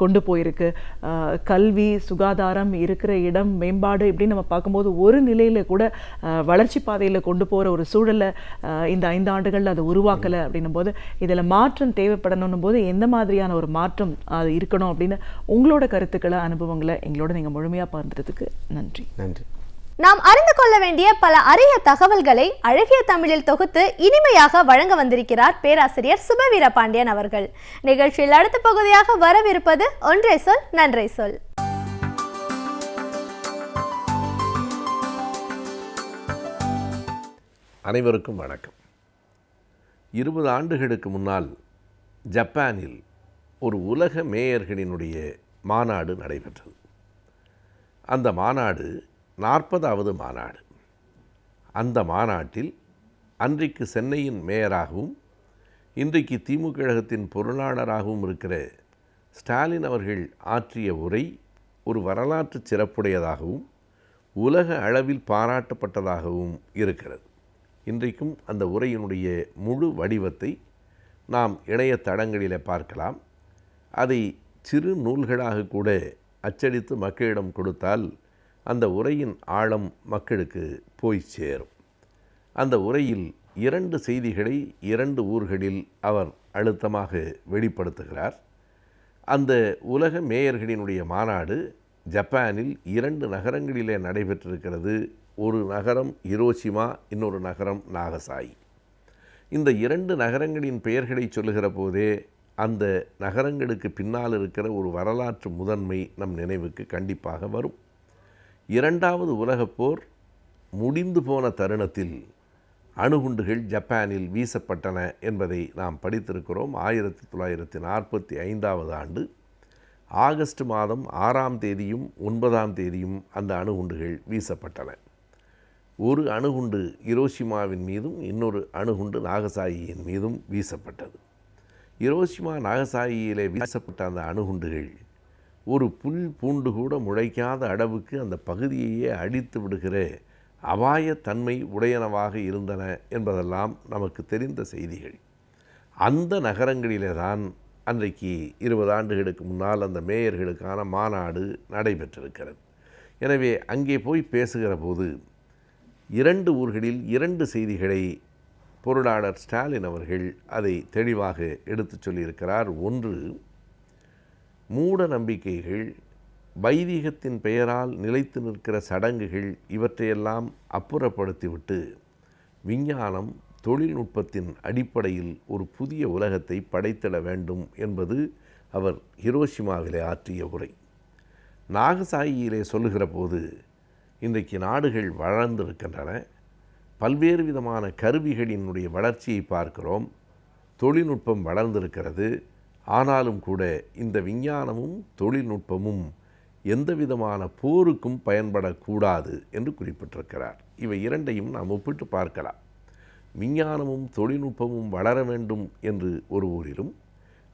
Speaker 4: கொண்டு போயிருக்கு. கல்வி, சுகாதாரம், இருக்கிற இடம், மேம்பாடு இப்படின்னு நம்ம பார்க்கும்போது ஒரு நிலையில் கூட வளர்ச்சி பாதையில் கொண்டு போகிற ஒரு சூழலை இந்த 5 ஆண்டுகளில் அதை உருவாக்கலை அப்படின்னும் போது இதில் மாற்றம் தேவைப்படணும் போது எந்த மாதிரியான ஒரு மாற்றம் அது இருக்கணும் அப்படின்னு உங்களோட கருத்துக்களை, அனுபவங்களை எங்களோட நீங்கள் முழுமையாக பகிர்ந்ததுக்கு நன்றி.
Speaker 5: நன்றி.
Speaker 1: நாம் அறிந்து கொள்ள வேண்டிய பல அரிய தகவல்களை அழகிய தமிழில் தொகுத்து இனிமையாக வழங்க வந்திருக்கிறார் பேராசிரியர் சுபவீர பாண்டியன் அவர்கள். நிகழ்ச்சியில் அடுத்த பகுதியாக வரவிருப்பது ஒன்றை சொல் நன்றை சொல்.
Speaker 6: அனைவருக்கும் வணக்கம். 20 ஆண்டுகளுக்கு முன்னால் ஜப்பானில் ஒரு உலக மேயர்களினுடைய மாநாடு நடைபெற்றது. அந்த மாநாடு 40வது மாநாடு. அந்த மாநாட்டில் அன்றைக்கு சென்னையின் மேயராகவும் இன்றைக்கு திமுக கழகத்தின் பொருளாளராகவும் இருக்கிற ஸ்டாலின் அவர்கள் ஆற்றிய உரை ஒரு வரலாற்று சிறப்புடையதாகவும் உலக அளவில் பாராட்டப்பட்டதாகவும் இருக்கிறது. இன்றைக்கும் அந்த உரையினுடைய முழு வடிவத்தை நாம் இணையதளங்களில் பார்க்கலாம். அதை சிறு நூல்களாக கூட அச்சடித்து மக்களிடம் கொடுத்தால் அந்த உரையின் ஆழம் மக்களுக்கு போய் சேரும். அந்த உரையில் 2 செய்திகளை 2 ஊர்களில் அவர் அழுத்தமாக வெளிப்படுத்துகிறார். அந்த உலக மேயர்களினுடைய மாநாடு ஜப்பானில் 2 நகரங்களிலே நடைபெற்றிருக்கிறது. ஒரு நகரம் ஹிரோஷிமா, இன்னொரு நகரம் நாகசாயி. இந்த 2 நகரங்களின் பெயர்களை சொல்லுகிற போதே அந்த நகரங்களுக்கு பின்னால் இருக்கிற ஒரு வரலாற்று முதன்மை நம் நினைவுக்கு கண்டிப்பாக வரும். 2வது உலகப்போர் முடிந்து போன தருணத்தில் அணுகுண்டுகள் ஜப்பானில் வீசப்பட்டன என்பதை நாம் படித்திருக்கிறோம். 1945வது ஆண்டு ஆகஸ்ட் மாதம் 6ஆம் தேதியும் 9ஆம் தேதியும் அந்த அணுகுண்டுகள் வீசப்பட்டன. ஒரு அணுகுண்டு ஹிரோஷிமாவின் மீதும் இன்னொரு அணுகுண்டு நாகசாயியின் மீதும் வீசப்பட்டது. ஹிரோஷிமா நாகசாயியிலே வீசப்பட்ட அந்த அணுகுண்டுகள் ஒரு புல் பூண்டு கூட முளைக்காத அளவுக்கு அந்த பகுதியையே அடித்து விடுகிற அபாயத்தன்மை உடையனவாக இருந்தன என்பதெல்லாம் நமக்கு தெரிந்த செய்திகள். அந்த நகரங்களிலே தான் அன்றைக்கு 20 ஆண்டுகளுக்கு முன்னால் அந்த மேயர்களுக்கான மாநாடு நடைபெற்றிருக்கிறது. எனவே அங்கே போய் பேசுகிற போது 2 ஊர்களில் 2 செய்திகளை பொருளாளர் ஸ்டாலின் அவர்கள் அதை தெளிவாக எடுத்துச் சொல்லியிருக்கிறார். ஒன்று, மூட நம்பிக்கைகள், வைதிகத்தின் பெயரால் நிலைத்து நிற்கிற சடங்குகள் இவற்றையெல்லாம் அப்புறப்படுத்திவிட்டு விஞ்ஞானம், தொழில்நுட்பத்தின் அடிப்படையில் ஒரு புதிய உலகத்தை படைத்திட வேண்டும் என்பது அவர் ஹிரோஷிமாவிலே ஆற்றிய உரை. நாகசாயியிலே சொல்லுகிற போது இன்றைக்கு நாடுகள் வளர்ந்திருக்கின்றன, பல்வேறு விதமான கருவிகளினுடைய வளர்ச்சியை பார்க்கிறோம், தொழில்நுட்பம் வளர்ந்திருக்கிறது. ஆனாலும் கூட இந்த விஞ்ஞானமும் தொழில்நுட்பமும் எந்த விதமான போருக்கும் பயன்படக்கூடாது என்று குறிப்பிட்டிருக்கிறார். இவை 2ஐயும் நாம் ஒப்பிட்டு பார்க்கலாம். விஞ்ஞானமும் தொழில்நுட்பமும் வளர வேண்டும் என்று ஒரு ஊரிலும்,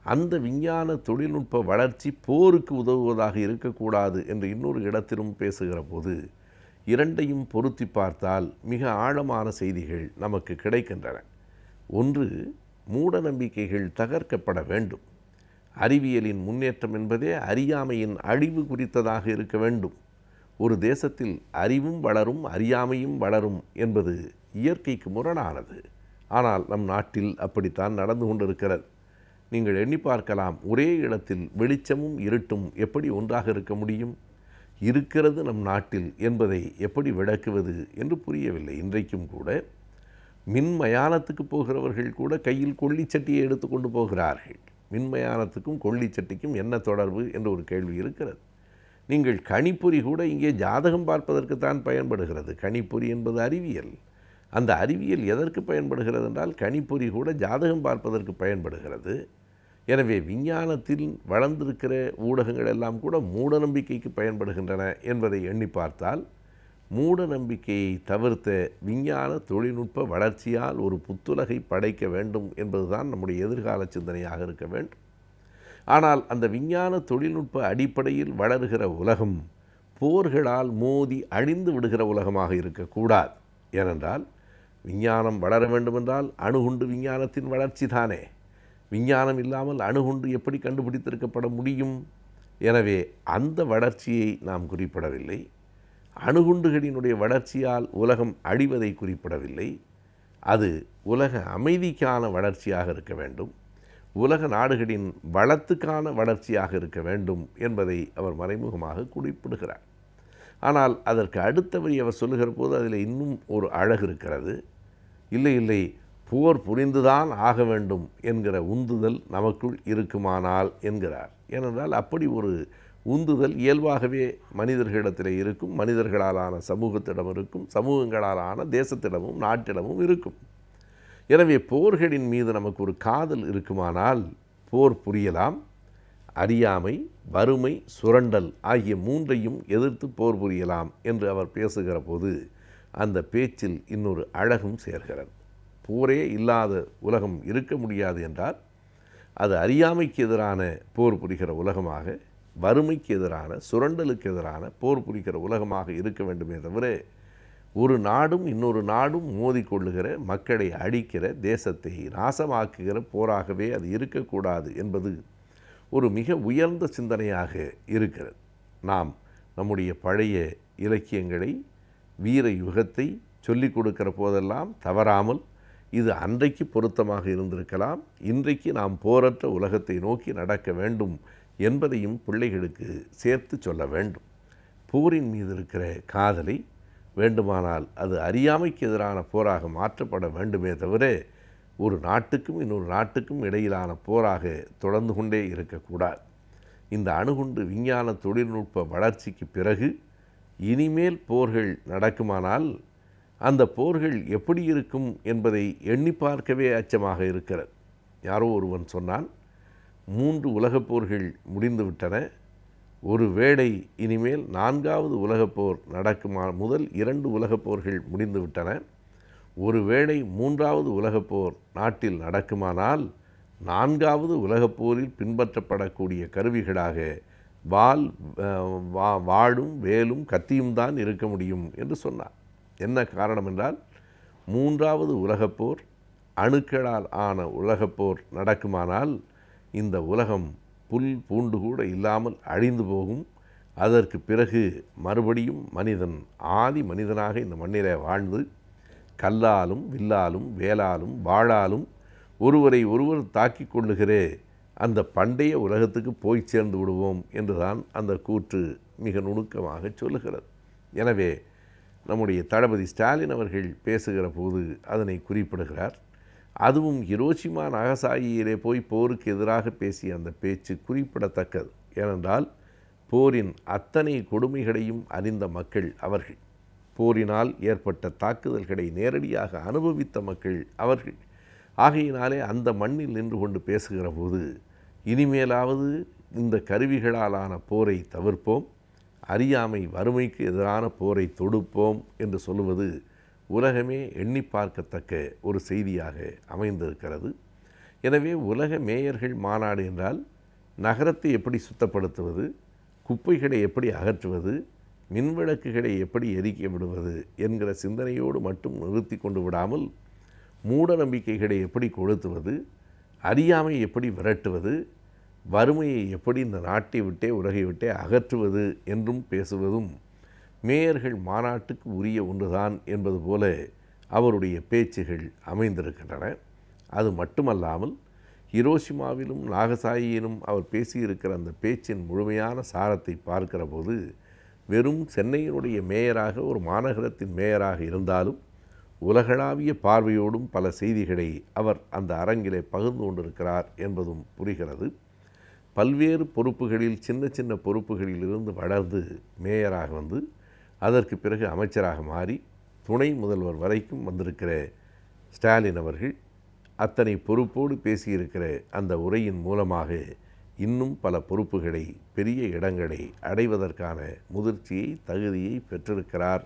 Speaker 6: அந்த விஞ்ஞான தொழில்நுட்ப வளர்ச்சி போருக்கு உதவுவதாக இருக்கக்கூடாது என்று இன்னொரு இடத்திலும் பேசுகிற போது இரண்டையும் பொருத்தி பார்த்தால் மிக ஆழமான செய்திகள் நமக்கு கிடைக்கின்றன. ஒன்று, மூட நம்பிக்கைகள் தகர்க்கப்பட வேண்டும். அறிவியலின் முன்னேற்றம் என்பதே அறியாமையின் அழிவு குறித்ததாக இருக்க வேண்டும். ஒரு தேசத்தில் அறிவும் வளரும் அறியாமையும் வளரும் என்பது இயற்கைக்கு முரணானது. ஆனால் நம் நாட்டில் அப்படித்தான் நடந்து கொண்டிருக்கிறது. நீங்கள் எண்ணி பார்க்கலாம், ஒரே இடத்தில் வெளிச்சமும் இருட்டும் எப்படி ஒன்றாக இருக்க முடியும்? இருக்கிறது நம் நாட்டில் என்பதை எப்படி விளக்குவது என்று புரியவில்லை. இன்றைக்கும் கூட மின்மயானத்துக்கு போகிறவர்கள் கூட கையில் கொள்ளிச்சட்டியை எடுத்துக்கொண்டு போகிறார்கள். மின்மயானத்துக்கும் கொள்ளிச்சட்டிக்கும் என்ன தொடர்பு என்று ஒரு கேள்வி இருக்கிறது. நீங்கள் கணிப்பொறி கூட இங்கே ஜாதகம் பார்ப்பதற்குத்தான் பயன்படுகிறது. கணிப்பொறி என்பது அறிவியல். அந்த அறிவியல் எதற்கு பயன்படுகிறது என்றால் கணிப்பொறி கூட ஜாதகம் பார்ப்பதற்கு பயன்படுகிறது. எனவே விஞ்ஞானத்தில் வளர்ந்திருக்கிற ஊடகங்கள் எல்லாம் கூட மூட நம்பிக்கைக்கு பயன்படுகின்றன என்பதை எண்ணி பார்த்தால், மூட நம்பிக்கையை தவிர்த்த விஞ்ஞான தொழில்நுட்ப வளர்ச்சியால் ஒரு புத்துலகை படைக்க வேண்டும் என்பதுதான் நம்முடைய எதிர்கால சிந்தனையாக இருக்க வேண்டும். ஆனால் அந்த விஞ்ஞான தொழில்நுட்ப அடிப்படையில் வளருகிற உலகம் போர்களால் மோதி அழிந்து விடுகிற உலகமாக இருக்கக்கூடாது. ஏனென்றால் விஞ்ஞானம் வளர வேண்டுமென்றால் அணுகுண்டு விஞ்ஞானத்தின் வளர்ச்சி தானே. விஞ்ஞானம் இல்லாமல் அணுகுண்டு எப்படி கண்டுபிடித்திருக்கப்பட முடியும்? எனவே அந்த வளர்ச்சியை நாம் குறிப்பிடவில்லை. அணுகுண்டுகளினுடைய வளர்ச்சியால் உலகம் அழிவதை குறிப்பிடவில்லை. அது உலக அமைதிக்கான வளர்ச்சியாக இருக்க வேண்டும், உலக நாடுகளின் வளத்துக்கான வளர்ச்சியாக இருக்க வேண்டும் என்பதை அவர் மறைமுகமாக குறிப்பிடுகிறார். ஆனால் அதற்கு அடுத்த வரி அவர் சொல்லுகிற போது அதில் இன்னும் ஒரு அழகு இருக்கிறது. இல்லை இல்லை, போர் புரிந்துதான் ஆக வேண்டும் என்கிற உந்துதல் நமக்குள் இருக்குமானால் என்கிறார். ஏனென்றால் அப்படி ஒரு உந்துதல் இயல்பாகவே மனிதர்களிடத்தில் இருக்கும், மனிதர்களாலான சமூகத்திடம் இருக்கும், சமூகங்களாலான தேசத்திடமும் நாட்டிடமும் இருக்கும். எனவே போர்களின் மீது நமக்கு ஒரு காதல் இருக்குமானால் போர் புரியலாம். அறியாமை, வறுமை, சுரண்டல் ஆகிய மூன்றையும் எதிர்த்து போர் புரியலாம் என்று அவர் பேசுகிற போது அந்த பேச்சில் இன்னொரு அழகும் சேர்கிறது. போரே இல்லாத உலகம் இருக்க முடியாது என்றால் அது அறியாமைக்கு எதிரான போர் புரிகிற உலகமாக, வறுமைக்கு எதிரான, சுரண்டலுக்கு எதிரான போர் புரிகிற உலகமாக இருக்க வேண்டுமே தவிர ஒரு நாடும் இன்னொரு நாடும் மோதிக்கொள்ளுகிற, மக்களை அழிக்கிற, தேசத்தை நாசமாக்குகிற போராகவே அது இருக்கக்கூடாது என்பது ஒரு மிக உயர்ந்த சிந்தனையாக இருக்கிறது. நாம் நம்முடைய பழைய இலக்கியங்களை, வீர யுகத்தை சொல்லிக் கொடுக்கிற போதெல்லாம் தவறாமல் இது அன்றைக்கு பொருத்தமாக இருந்திருக்கலாம், இன்றைக்கு நாம் போரற்ற உலகத்தை நோக்கி நடக்க வேண்டும் என்பதையும் பிள்ளைகளுக்கு சேர்த்து சொல்ல வேண்டும். போரின் மீது இருக்கிற காதலை வேண்டுமானால் அது அறியாமைக்கு எதிரான போராக மாற்றப்பட வேண்டுமே தவிர ஒரு நாட்டுக்கும் இன்னொரு நாட்டுக்கும் இடையிலான போராக தொடர்ந்து கொண்டே இருக்கக்கூடாது. இந்த அணுகுண்டு விஞ்ஞான தொழில்நுட்ப வளர்ச்சிக்கு பிறகு இனிமேல் போர்கள் நடக்குமானால் அந்த போர்கள் எப்படி இருக்கும் என்பதை எண்ணி பார்க்கவே அச்சமாக இருக்கிறது. யாரோ ஒருவன் சொன்னான், 3 உலகப் போர்கள் முடிந்துவிட்டன, ஒரு வேளை இனிமேல் 4வது உலகப்போர் நடக்குமா, முதல் 2 உலகப் போர்கள் முடிந்துவிட்டன, ஒருவேளை 3வது உலகப்போர் நாட்டில் நடக்குமானால் 4வது உலகப்போரில் பின்பற்றப்படக்கூடிய கருவிகளாக வாளும் வேலும் கத்தியும் தான் இருக்க முடியும் என்று சொன்னார். என்ன காரணம் என்றால் 3வது உலகப்போர் அணுக்களால் ஆன உலகப்போர் நடக்குமானால் இந்த உலகம் புல் பூண்டு கூட இல்லாமல் அழிந்து போகும். அதற்கு பிறகு மறுபடியும் மனிதன் ஆதி மனிதனாக இந்த மண்ணிலே வாழ்ந்து கல்லாலும் வில்லாலும் வேலாலும் வாளாலும் ஒருவரை ஒருவர் தாக்கி கொள்ளுகிற அந்த பண்டைய உலகத்துக்கு போய் சேர்ந்து விடுவோம் என்றுதான் அந்த கூற்று மிக நுணுக்கமாக சொல்லுகிறது. எனவே நம்முடைய தளபதி ஸ்டாலின் அவர்கள் பேசுகிற போது அதனை குறிப்பிடுகிறார். அதுவும் ஹிரோஷிமா நாகசாகியிலே போய் போருக்கு எதிராக பேசிய அந்த பேச்சு குறிப்பிடத்தக்கது. ஏனென்றால் போரின் அத்தனை கொடுமைகளையும் அறிந்த மக்கள் அவர்கள். போரினால் ஏற்பட்ட தாக்குதல்களை நேரடியாக அனுபவித்த மக்கள் அவர்கள். ஆகையினாலே அந்த மண்ணில் நின்று கொண்டு பேசுகிற போது இனிமேலாவது இந்த கருவிகளாலான போரை தவிர்ப்போம், அறியாமை வறுமைக்கு எதிரான போரை தொடுப்போம் என்று சொல்லுவது உலகமே எண்ணி பார்க்கத்தக்க ஒரு செய்தியாக அமைந்திருக்கிறது. எனவே உலக மேயர்கள் மாநாடு என்றால் நகரத்தை எப்படி சுத்தப்படுத்துவது, குப்பைகளை எப்படி அகற்றுவது, மின்விளக்குகளை எப்படி எரிக்க விடுவது என்கிற சிந்தனையோடு மட்டும் நிறுத்தி கொண்டு விடாமல் மூட நம்பிக்கைகளை எப்படி கொளுத்துவது, அறியாமை எப்படி விரட்டுவது, வறுமையை எப்படி இந்த நாட்டை விட்டே உலகை விட்டே அகற்றுவது என்றும் பேசுவதும் மேயர்கள் மாநாட்டுக்கு உரிய ஒன்றுதான் என்பது போல அவருடைய பேச்சுகள் அமைந்திருக்கின்றன. அது மட்டுமல்லாமல் ஹிரோஷிமாவிலும் நாகசாயியிலும் அவர் பேசியிருக்கிற அந்த பேச்சின் முழுமையான சாரத்தை பார்க்கிற போது வெறும் சென்னையினுடைய மேயராக, ஒரு மாநகரத்தின் மேயராக இருந்தாலும் உலகளாவிய பார்வையோடும் பல செய்திகளை அவர் அந்த அரங்கிலே பகிர்ந்து கொண்டிருக்கிறார் என்பதும் புரிகிறது. பல்வேறு பொறுப்புகளில் சின்ன சின்ன பொறுப்புகளில் இருந்து வளர்ந்து மேயராக வந்து அதற்கு பிறகு அமைச்சராக மாறி துணை முதல்வர் வரைக்கும் வந்திருக்கிற ஸ்டாலின் அவர்கள் அத்தனை பொறுப்போடு பேசியிருக்கிற அந்த உரையின் மூலமாக இன்னும் பல பொறுப்புகளை, பெரிய இடங்களை அடைவதற்கான முதிர்ச்சியை, தகுதியை பெற்றிருக்கிறார்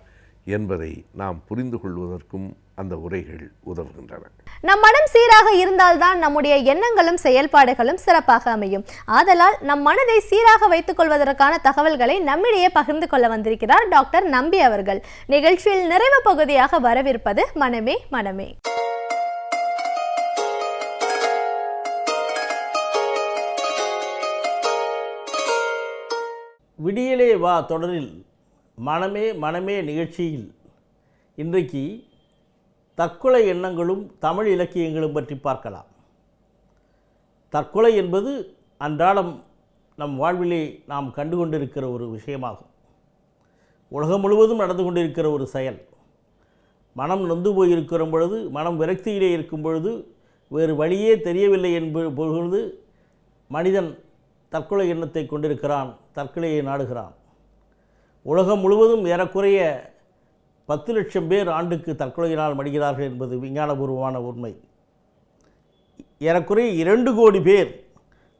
Speaker 6: என்பதை நாம் புரிந்து கொள்வதற்கும் அந்த உரைகள் உதவுகின்றன.
Speaker 1: நம் மனம் சீராக இருந்தால்தான் நம்முடைய எண்ணங்களும் செயல்பாடுகளும் சிறப்பாக அமையும். ஆதலால் நம் மனதை சீராக வைத்துக் கொள்வதற்கான தகவல்களை நம்மிடையே பகிர்ந்து கொள்ள வந்திருக்கிறார் டாக்டர் நம்பி அவர்கள். நிகழ்ச்சியில் நிறைவு பகுதியாக வரவிருப்பது மனமே மனமே.
Speaker 7: விடியலே வா தொடரில் மனமே மனமே நிகழ்ச்சியில் இன்றைக்கு தற்கொலை எண்ணங்களும் தமிழ் இலக்கியங்களும் பற்றி பார்க்கலாம். தற்கொலை என்பது அன்றாடம் நம் வாழ்விலே நாம் கண்டு கொண்டிருக்கிற ஒரு விஷயமாகும். உலகம் முழுவதும் நடந்து கொண்டிருக்கிற ஒரு செயல். மனம் நொந்து போயிருக்கிற பொழுது, மனம் விரக்தியிலே இருக்கும் பொழுது, வேறு வழியே தெரியவில்லை என்பது மனிதன் தற்கொலை எண்ணத்தை கொண்டிருக்கிறான், தற்கொலையை நாடுகிறான். உலகம் முழுவதும் ஏறக்குறைய 10 லட்சம் பேர் ஆண்டுக்கு தற்கொலையினால் மடிகிறார்கள் என்பது விஞ்ஞானபூர்வமான உண்மை. ஏறக்குறைய 2 கோடி பேர்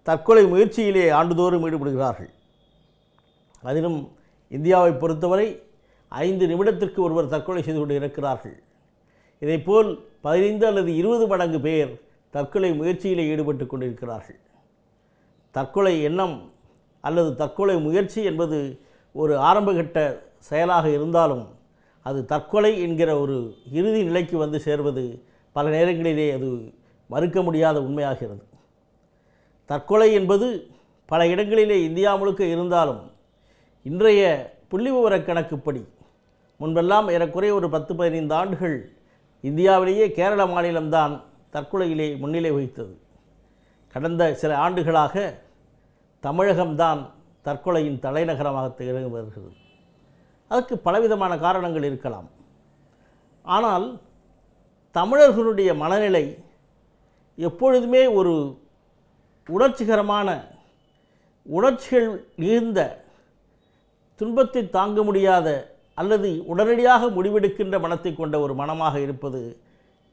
Speaker 7: தற்கொலை முயற்சியிலே ஆண்டுதோறும் ஈடுபடுகிறார்கள். அதிலும் இந்தியாவை பொறுத்தவரை 5 நிமிடத்திற்கு ஒருவர் தற்கொலை செய்து கொண்டு இருக்கிறார்கள். இதைப்போல் 15 அல்லது 20 மடங்கு பேர் தற்கொலை முயற்சியிலே ஈடுபட்டு கொண்டிருக்கிறார்கள். தற்கொலை எண்ணம் அல்லது தற்கொலை முயற்சி என்பது ஒரு ஆரம்பகட்ட செயலாக இருந்தாலும் அது தற்கொலை என்கிற ஒரு இறுதி நிலைக்கு வந்து சேர்வது பல நேரங்களிலே அது மறுக்க முடியாத உண்மையாகிறது. தற்கொலை என்பது பல இடங்களிலே இந்தியா முழுக்க இருந்தாலும் இன்றைய புள்ளிவிவர கணக்குப்படி முன்பெல்லாம் ஏறக்குறைய ஒரு 10-15 ஆண்டுகள் இந்தியாவிலேயே கேரள மாநிலம்தான் தற்கொலையிலே முன்னிலை வகித்தது. கடந்த சில ஆண்டுகளாக தமிழகம்தான் தற்கொலையின் தலைநகரமாக திகழ்ந்து வருகிறது. அதற்கு பலவிதமான காரணங்கள் இருக்கலாம். ஆனால் தமிழர்களுடைய மனநிலை எப்பொழுதுமே ஒரு உணர்ச்சிகரமான, உணர்ச்சிகள் மிகுந்த, துன்பத்தை தாங்க முடியாத அல்லது உடனடியாக முடிவெடுக்கின்ற மனத்தை கொண்ட ஒரு மனமாக இருப்பது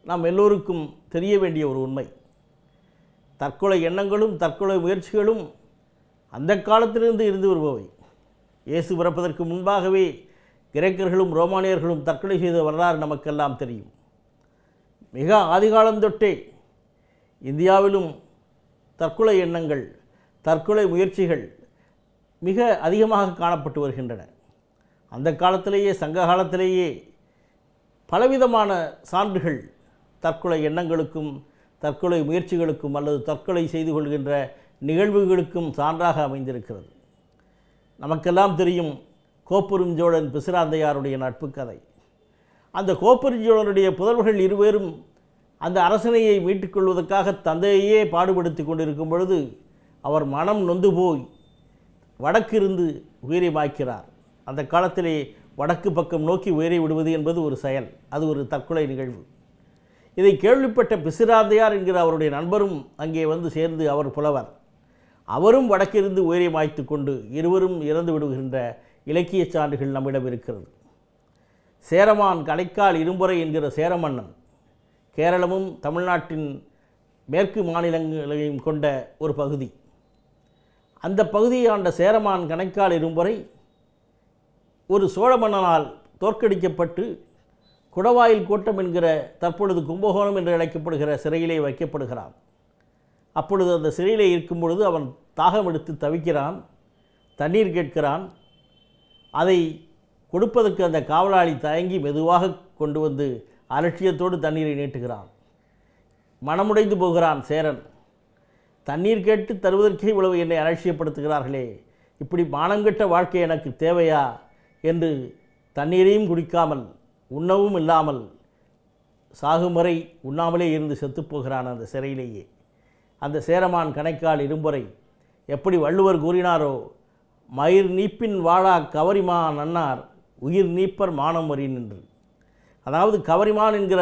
Speaker 7: நாம் எல்லோருக்கும் தெரிய வேண்டிய ஒரு உண்மை. தற்கொலை எண்ணங்களும் தற்கொலை முயற்சிகளும் அந்த காலத்திலிருந்து இருந்து வருபவை. இயேசு பிறப்பதற்கு முன்பாகவே கிரேக்கர்களும் ரோமானியர்களும் தற்கொலை செய்த வரலாறு நமக்கெல்லாம் தெரியும். மிக ஆதிகாலந்தொட்டே இந்தியாவிலும் தற்கொலை எண்ணங்கள், தற்கொலை முயற்சிகள் மிக அதிகமாக காணப்பட்டு வருகின்றன. அந்த காலத்திலேயே, சங்க காலத்திலேயே பலவிதமான சான்றுகள் தற்கொலை எண்ணங்களுக்கும் தற்கொலை முயற்சிகளுக்கும் அல்லது தற்கொலை செய்து கொள்கின்ற நிகழ்வுகளுக்கும் சான்றாக அமைந்திருக்கிறது. நமக்கெல்லாம் தெரியும் கோப்பெருஞ்சோழன் பிசிராந்தையாருடைய நட்பு கதை. அந்த கோப்பெருஞ்சோழனுடைய புதல்வர்கள் இருவரும் அந்த அரசனையை மீட்டுக்கொள்வதற்காக தந்தையே பாடுபடுத்தி கொண்டிருக்கும் பொழுது அவர் மனம் நொந்து போய் வடக்கிருந்து உயிரை மாய்க்கிறார். அந்த காலத்திலே வடக்கு பக்கம் நோக்கி உயிரை விடுவது என்பது ஒரு செயல், அது ஒரு தற்கொலை நிகழ்வு. இதை கேள்விப்பட்ட பிசிராந்தையார் என்கிற அவருடைய நண்பரும் அங்கே வந்து சேர்ந்து, அவர் புலவர், அவரும் வடக்கிருந்து உயிரை மாய்த்து கொண்டு இருவரும் இறந்து விடுகின்ற இலக்கிய சான்றுகள் நம்மிடம் இருக்கிறது. சேரமான் கணைக்கால் இரும்புரை என்கிற சேரமன்னன் கேரளமும் தமிழ்நாட்டின் மேற்கு மாநிலங்களையும் கொண்ட ஒரு பகுதி. அந்த பகுதியை ஆண்ட சேரமான் கணைக்கால் இரும்புரை ஒரு சோழ மன்னனால் தோற்கடிக்கப்பட்டு குடவாயில் கோட்டம் என்கிற தற்பொழுது கும்பகோணம் என்று அழைக்கப்படுகிற சிறையிலே வைக்கப்படுகிறான். அப்பொழுது அந்த சிறையிலே இருக்கும் பொழுது அவன் தாகம் எடுத்து தவிக்கிறான், தண்ணீர் கேட்கிறான். அதை கொடுப்பதற்கு அந்த காவலாளி தயங்கி மெதுவாக கொண்டு வந்து அலட்சியத்தோடு தண்ணீரை நீட்டுகிறான். மனமுடைந்து போகிறான் சேரன். தண்ணீர் கேட்டு தருவதற்கே இவ்வளவு என்னை அலட்சியப்படுத்துகிறார்களே, இப்படி மானங்கெட்ட வாழ்க்கை எனக்கு தேவையா என்று தண்ணீரையும் குடிக்காமல் உண்ணவும் இல்லாமல் சாகும் வரை உண்ணாமலே இருந்து செத்துப்போகிறான் அந்த சிறையிலேயே. அந்த சேரமான் கணைக்கால் இரும்புரை எப்படி வள்ளுவர் கூறினாரோ, மயிர் நீப்பின் வாழா கவரிமான் நன்னார் உயிர் நீப்பர் மானம் வரின் என்று. அதாவது கவரிமான் என்கிற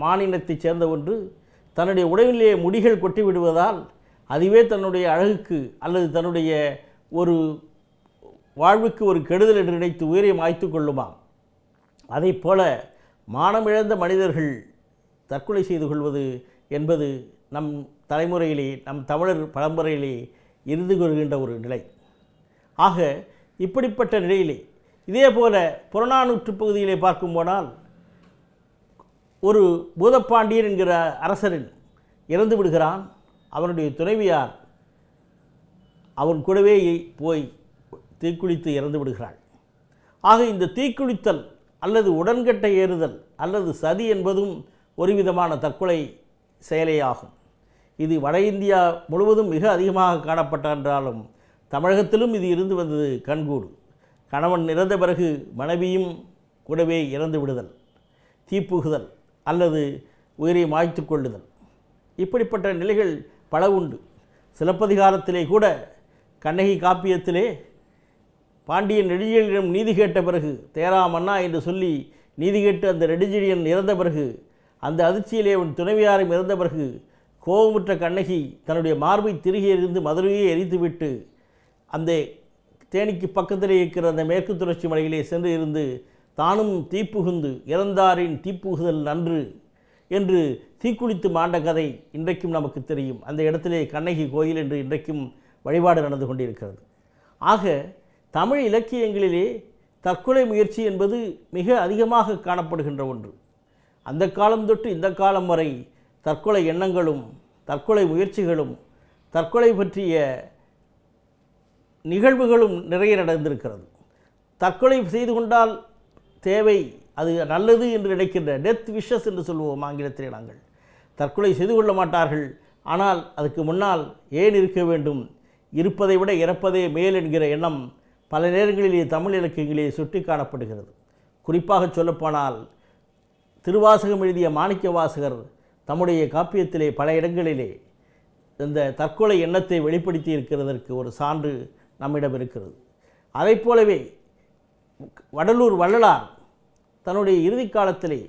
Speaker 7: மானினத்தைச் சேர்ந்த ஒன்று தன்னுடைய உடலிலே முடிகள் கொட்டி விடுவதால் அதுவே தன்னுடைய அழகுக்கு அல்லது தன்னுடைய ஒரு வாழ்வுக்கு ஒரு கெடுதல் என்று நினைத்து உயிரை மாய்த்து கொள்ளுமாம். அதை போல மானமிழந்த மனிதர்கள் தற்கொலை செய்து கொள்வது என்பது நம் தலைமுறையிலே, நம் தமிழர் பரம்பரையிலே இருந்து கொள்கின்ற ஒரு நிலை. ஆக இப்படிப்பட்ட நிலையிலே இதே போல புறநானூற்று பகுதியிலே பார்க்கும் போனால் ஒரு பூதப்பாண்டியன் என்கிற அரசரின் இறந்து விடுகிறான். அவனுடைய துணைவியார் அவன் கூடவே போய் தீக்குளித்து இறந்து விடுகிறாள். ஆக இந்த தீக்குளித்தல் அல்லது உடன்கட்டை ஏறுதல் அல்லது சதி என்பதும் ஒரு விதமான தற்கொலை செயலே ஆகும். இது வட இந்தியா முழுவதும் மிக அதிகமாக காணப்பட்ட என்றாலும் தமிழகத்திலும் இது இருந்து வந்தது கண்கூடு. கணவன் இறந்த பிறகு மனைவியும் கூடவே இறந்து விடுதல், தீப்புகுதல் அல்லது உயிரை மாய்த்து கொள்ளுதல், இப்படிப்பட்ட நிலைகள் பல உண்டு. சிலப்பதிகாரத்திலே கூட கண்ணகி காப்பியத்திலே பாண்டியன் நெடுஞ்செழியனிடம் நீதி கேட்ட பிறகு தேரா மன்னா என்று சொல்லி நீதி கேட்டு அந்த நெடுஞ்செழியன் இறந்த பிறகு அந்த அதிர்ச்சியிலே அவன் துணைவியாரும் இறந்த பிறகு கோபமுற்ற கண்ணகி தன்னுடைய மார்பை திருகி எறிந்து மதுரையை எரித்துவிட்டு அந்த தேனிக்கு பக்கத்திலே இருக்கிற அந்த மேற்கு தொடர்ச்சி மலையிலே சென்று இருந்து தானும் தீப்புகுந்து இறந்தாரின் தீப்புகுதல் நன்று என்று தீக்குளித்து மாண்ட கதை இன்றைக்கும் நமக்கு தெரியும். அந்த இடத்திலே கண்ணகி கோயில் என்று இன்றைக்கும் வழிபாடு நடந்து கொண்டிருக்கிறது. ஆக தமிழ் இலக்கியங்களிலே தற்கொலை முயற்சி என்பது மிக அதிகமாக காணப்படுகின்ற ஒன்று. அந்த காலம் தொட்டு இந்த காலம் வரை தற்கொலை எண்ணங்களும் தற்கொலை முயற்சிகளும் தற்கொலை பற்றிய நிகழ்வுகளும் நிறைய நடந்திருக்கிறது. தற்கொலை செய்து கொண்டால் தேவை, அது நல்லது என்று நினைக்கின்ற டெத் விஷஸ் என்று சொல்லுவோம் ஆங்கிலத்திலே. நாங்கள் தற்கொலை செய்து கொள்ள மாட்டார்கள், ஆனால் அதுக்கு முன்னால் ஏன் இருக்க வேண்டும், இருப்பதை விட இறப்பதே மேல் என்கிற எண்ணம் பல நேரங்களிலே தமிழ் இலக்கியங்களிலே சுட்டி காணப்படுகிறது. குறிப்பாக சொல்லப்போனால் திருவாசகம் எழுதிய மாணிக்க வாசகர் தம்முடைய காப்பியத்திலே பல இடங்களிலே இந்த தற்கொலை எண்ணத்தை வெளிப்படுத்தி இருக்கிறதற்கு ஒரு சான்று நம்மிடம் இருக்கிறது. அதை போலவே வடலூர் வள்ளலார் தன்னுடைய இறுதி காலத்திலே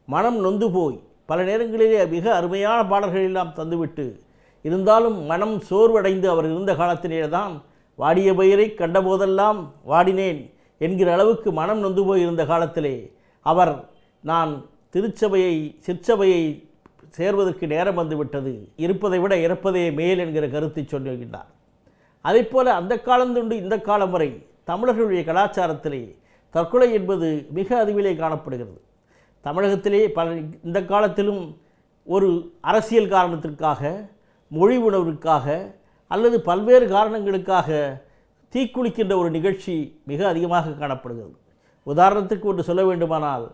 Speaker 7: மனம் நொந்து போய் பல நேரங்களிலே மிக அருமையான பாடல்கள் எல்லாம் தந்துவிட்டு இருந்தாலும் மனம் சோர்வடைந்து அவர் இருந்த காலத்திலே தான் வாடிய பயிரை கண்டபோதெல்லாம் வாடினேன் என்கிற அளவுக்கு மனம் நொந்து போய் இருந்த காலத்திலே அவர் நான் திருச்சபையை சிற்சபையை சேர்வதற்கு நேரம் வந்துவிட்டது, இருப்பதை விட இறப்பதே மேல் என்கிற கருத்தை சொல்லுகின்றார். அதை போல அந்த காலந்தொண்டு இந்த காலம் வரை தமிழர்களுடைய கலாச்சாரத்திலே தற்கொலை என்பது மிக அதிவிலே காணப்படுகிறது. தமிழகத்திலே இந்த காலத்திலும் ஒரு அரசியல் காரணத்திற்காக, மொழி உணர்வுக்காக அல்லது பல்வேறு காரணங்களுக்காக தீக்குளிக்கின்ற ஒரு நிகழ்ச்சி மிக அதிகமாக காணப்படுகிறது. உதாரணத்துக்கு ஒன்று சொல்ல வேண்டுமானால்,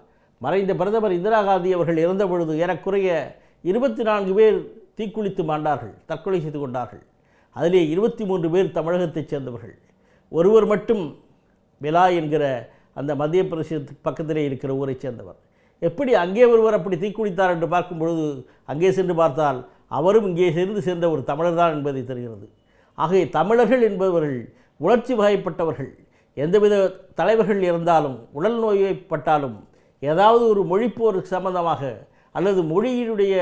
Speaker 7: மறைந்த பிரதமர் இந்திரா காந்தி அவர்கள் இறந்த பொழுது ஏறக்குறைய 24 பேர் தீக்குளித்து மாண்டார்கள், தற்கொலை செய்து கொண்டார்கள். அதிலே 23 பேர் தமிழகத்தைச் சேர்ந்தவர்கள். ஒருவர் மட்டும் பெலா என்கிற அந்த மத்திய பிரதேசத்துக்கு பக்கத்திலே இருக்கிற ஊரை சேர்ந்தவர். எப்படி அங்கே ஒருவர் அப்படி தீக்குளித்தார் என்று பார்க்கும் பொழுது அங்கே சென்று பார்த்தால் அவரும் இங்கே சேர்ந்த ஒரு தமிழர் தான் என்பதை தெரிகிறது. ஆகவே தமிழர்கள் என்பவர்கள் உணர்ச்சி வகைப்பட்டவர்கள். எந்தவித தலைவர்கள் இருந்தாலும் உடல் நோய்ப்பட்டாலும் ஏதாவது ஒரு மொழிப்போர் சம்பந்தமாக அல்லது மொழியினுடைய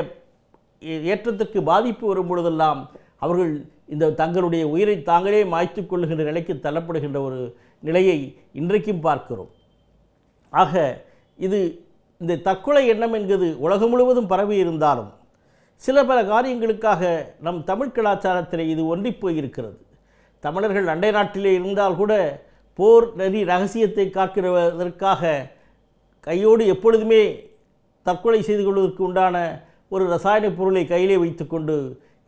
Speaker 7: ஏற்றத்திற்கு பாதிப்பு வரும் பொழுதெல்லாம் அவர்கள் இந்த தங்களுடைய உயிரை தாங்களே மாய்த்து கொள்ளுகின்ற நிலைக்கு தள்ளப்படுகின்ற ஒரு நிலையை இன்றைக்கும் பார்க்கிறோம். ஆக இது இந்த தற்கொலை எண்ணம் என்கிறது உலகம் முழுவதும் பரவி இருந்தாலும் சில பல காரியங்களுக்காக நம் தமிழ் கலாச்சாரத்திலே இது ஒன்றிப் போயிருக்கிறது. தமிழர்கள் அண்டை நாட்டிலே இருந்தால் கூட போர் நெறி ரகசியத்தை காக்கிறதற்காக கையோடு எப்பொழுதுமே தற்கொலை செய்து கொள்வதற்கு உண்டான ஒரு ரசாயன பொருளை கையிலே வைத்துக்கொண்டு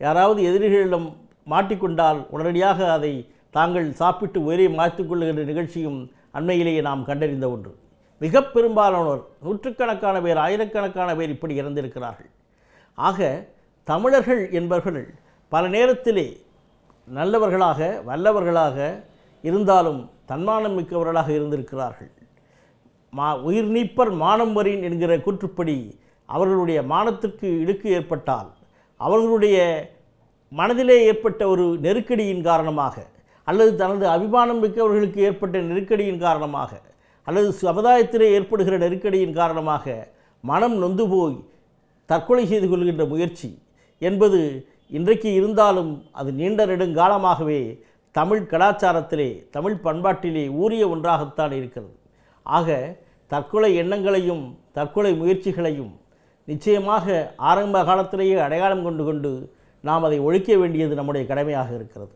Speaker 7: யாராவது எதிரிகளிடம் மாட்டிக்கொண்டால் உடனடியாக அதை தாங்கள் சாப்பிட்டு உயிரை மாற்றிக்கொள்ளுகின்ற நிகழ்ச்சியும் அண்மையிலேயே நாம் கண்டறிந்த ஒன்று. மிக பெரும்பாலானோர், நூற்றுக்கணக்கான பேர், ஆயிரக்கணக்கான பேர் இப்படி இறந்திருக்கிறார்கள். ஆக தமிழர்கள் என்பவர்கள் பல நேரத்திலே நல்லவர்களாக, வல்லவர்களாக இருந்தாலும் தன்மானம் மிக்கவர்களாக இருந்திருக்கிறார்கள். உயிர் நீப்பர் மானம் வரின் என்கிற கூற்றுப்படி அவர்களுடைய மானத்திற்கு இடுக்கு ஏற்பட்டால், அவர்களுடைய மனதிலே ஏற்பட்ட ஒரு நெருக்கடியின் காரணமாக, அல்லது தனது அபிமானம் மிக்கவர்களுக்கு ஏற்பட்ட நெருக்கடியின் காரணமாக, அல்லது சமுதாயத்திலே ஏற்படுகிற நெருக்கடியின் காரணமாக மனம் நொந்து போய் தற்கொலை செய்து கொள்கின்ற முயற்சி என்பது இன்றைக்கு இருந்தாலும் அது நீண்ட நெடுங்காலமாகவே தமிழ் கலாச்சாரத்திலே, தமிழ் பண்பாட்டிலே ஊறிய ஒன்றாகத்தான் இருக்கிறது. ஆக தற்கொலை எண்ணங்களையும் தற்கொலை முயற்சிகளையும் நிச்சயமாக ஆரம்ப காலத்திலேயே அடையாளம் கொண்டு நாம் அதை ஒழிக்க வேண்டியது நம்முடைய கடமையாக இருக்கிறது.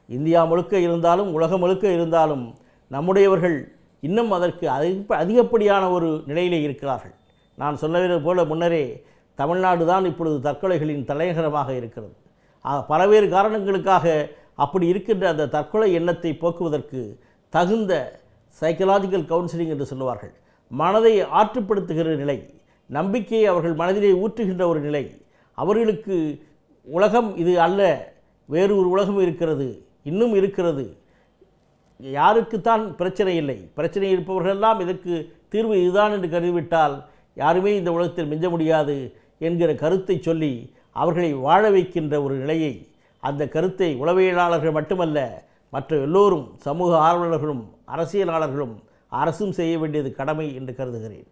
Speaker 7: இந்தியா முழுக்க இருந்தாலும், உலகம் முழுக்க இருந்தாலும் நம்முடையவர்கள் இன்னும் அதற்கு அதிகப்படியான ஒரு நிலையிலே இருக்கிறார்கள். நான் சொன்னது போல முன்னரே தமிழ்நாடு தான் இப்பொழுது தற்கொலைகளின் தலைநகரமாக இருக்கிறது. பல்வேறு காரணங்களுக்காக அப்படி இருக்கின்ற அந்த தற்கொலை எண்ணத்தை போக்குவதற்கு தகுந்த சைக்கலாஜிக்கல் கவுன்சிலிங் என்று சொல்லுவார்கள், மனதை ஆற்றுப்படுத்துகிற நிலை, நம்பிக்கையை அவர்கள் மனதிலே ஊற்றுகின்ற ஒரு நிலை, அவர்களுக்கு உலகம் இது அல்ல, வேறு ஒரு உலகம் இருக்கிறது, இன்னும் இருக்கிறது, யாருக்குத்தான் பிரச்சனை இல்லை, பிரச்சனை இருப்பவர்களெல்லாம் இதற்கு தீர்வு இதுதான் என்று கருதிவிட்டால் யாருமே இந்த உலகத்தில் மிஞ்ச முடியாது என்கிற கருத்தை சொல்லி அவர்களை வாழ வைக்கின்ற ஒரு நிலையை, அந்த கருத்தை உளவியலாளர்கள் மட்டுமல்ல மற்ற எல்லோரும், சமூக ஆர்வலர்களும் அரசியலாளர்களும் அரசும் செய்ய வேண்டியது கடமை என்று கருதுகிறேன்.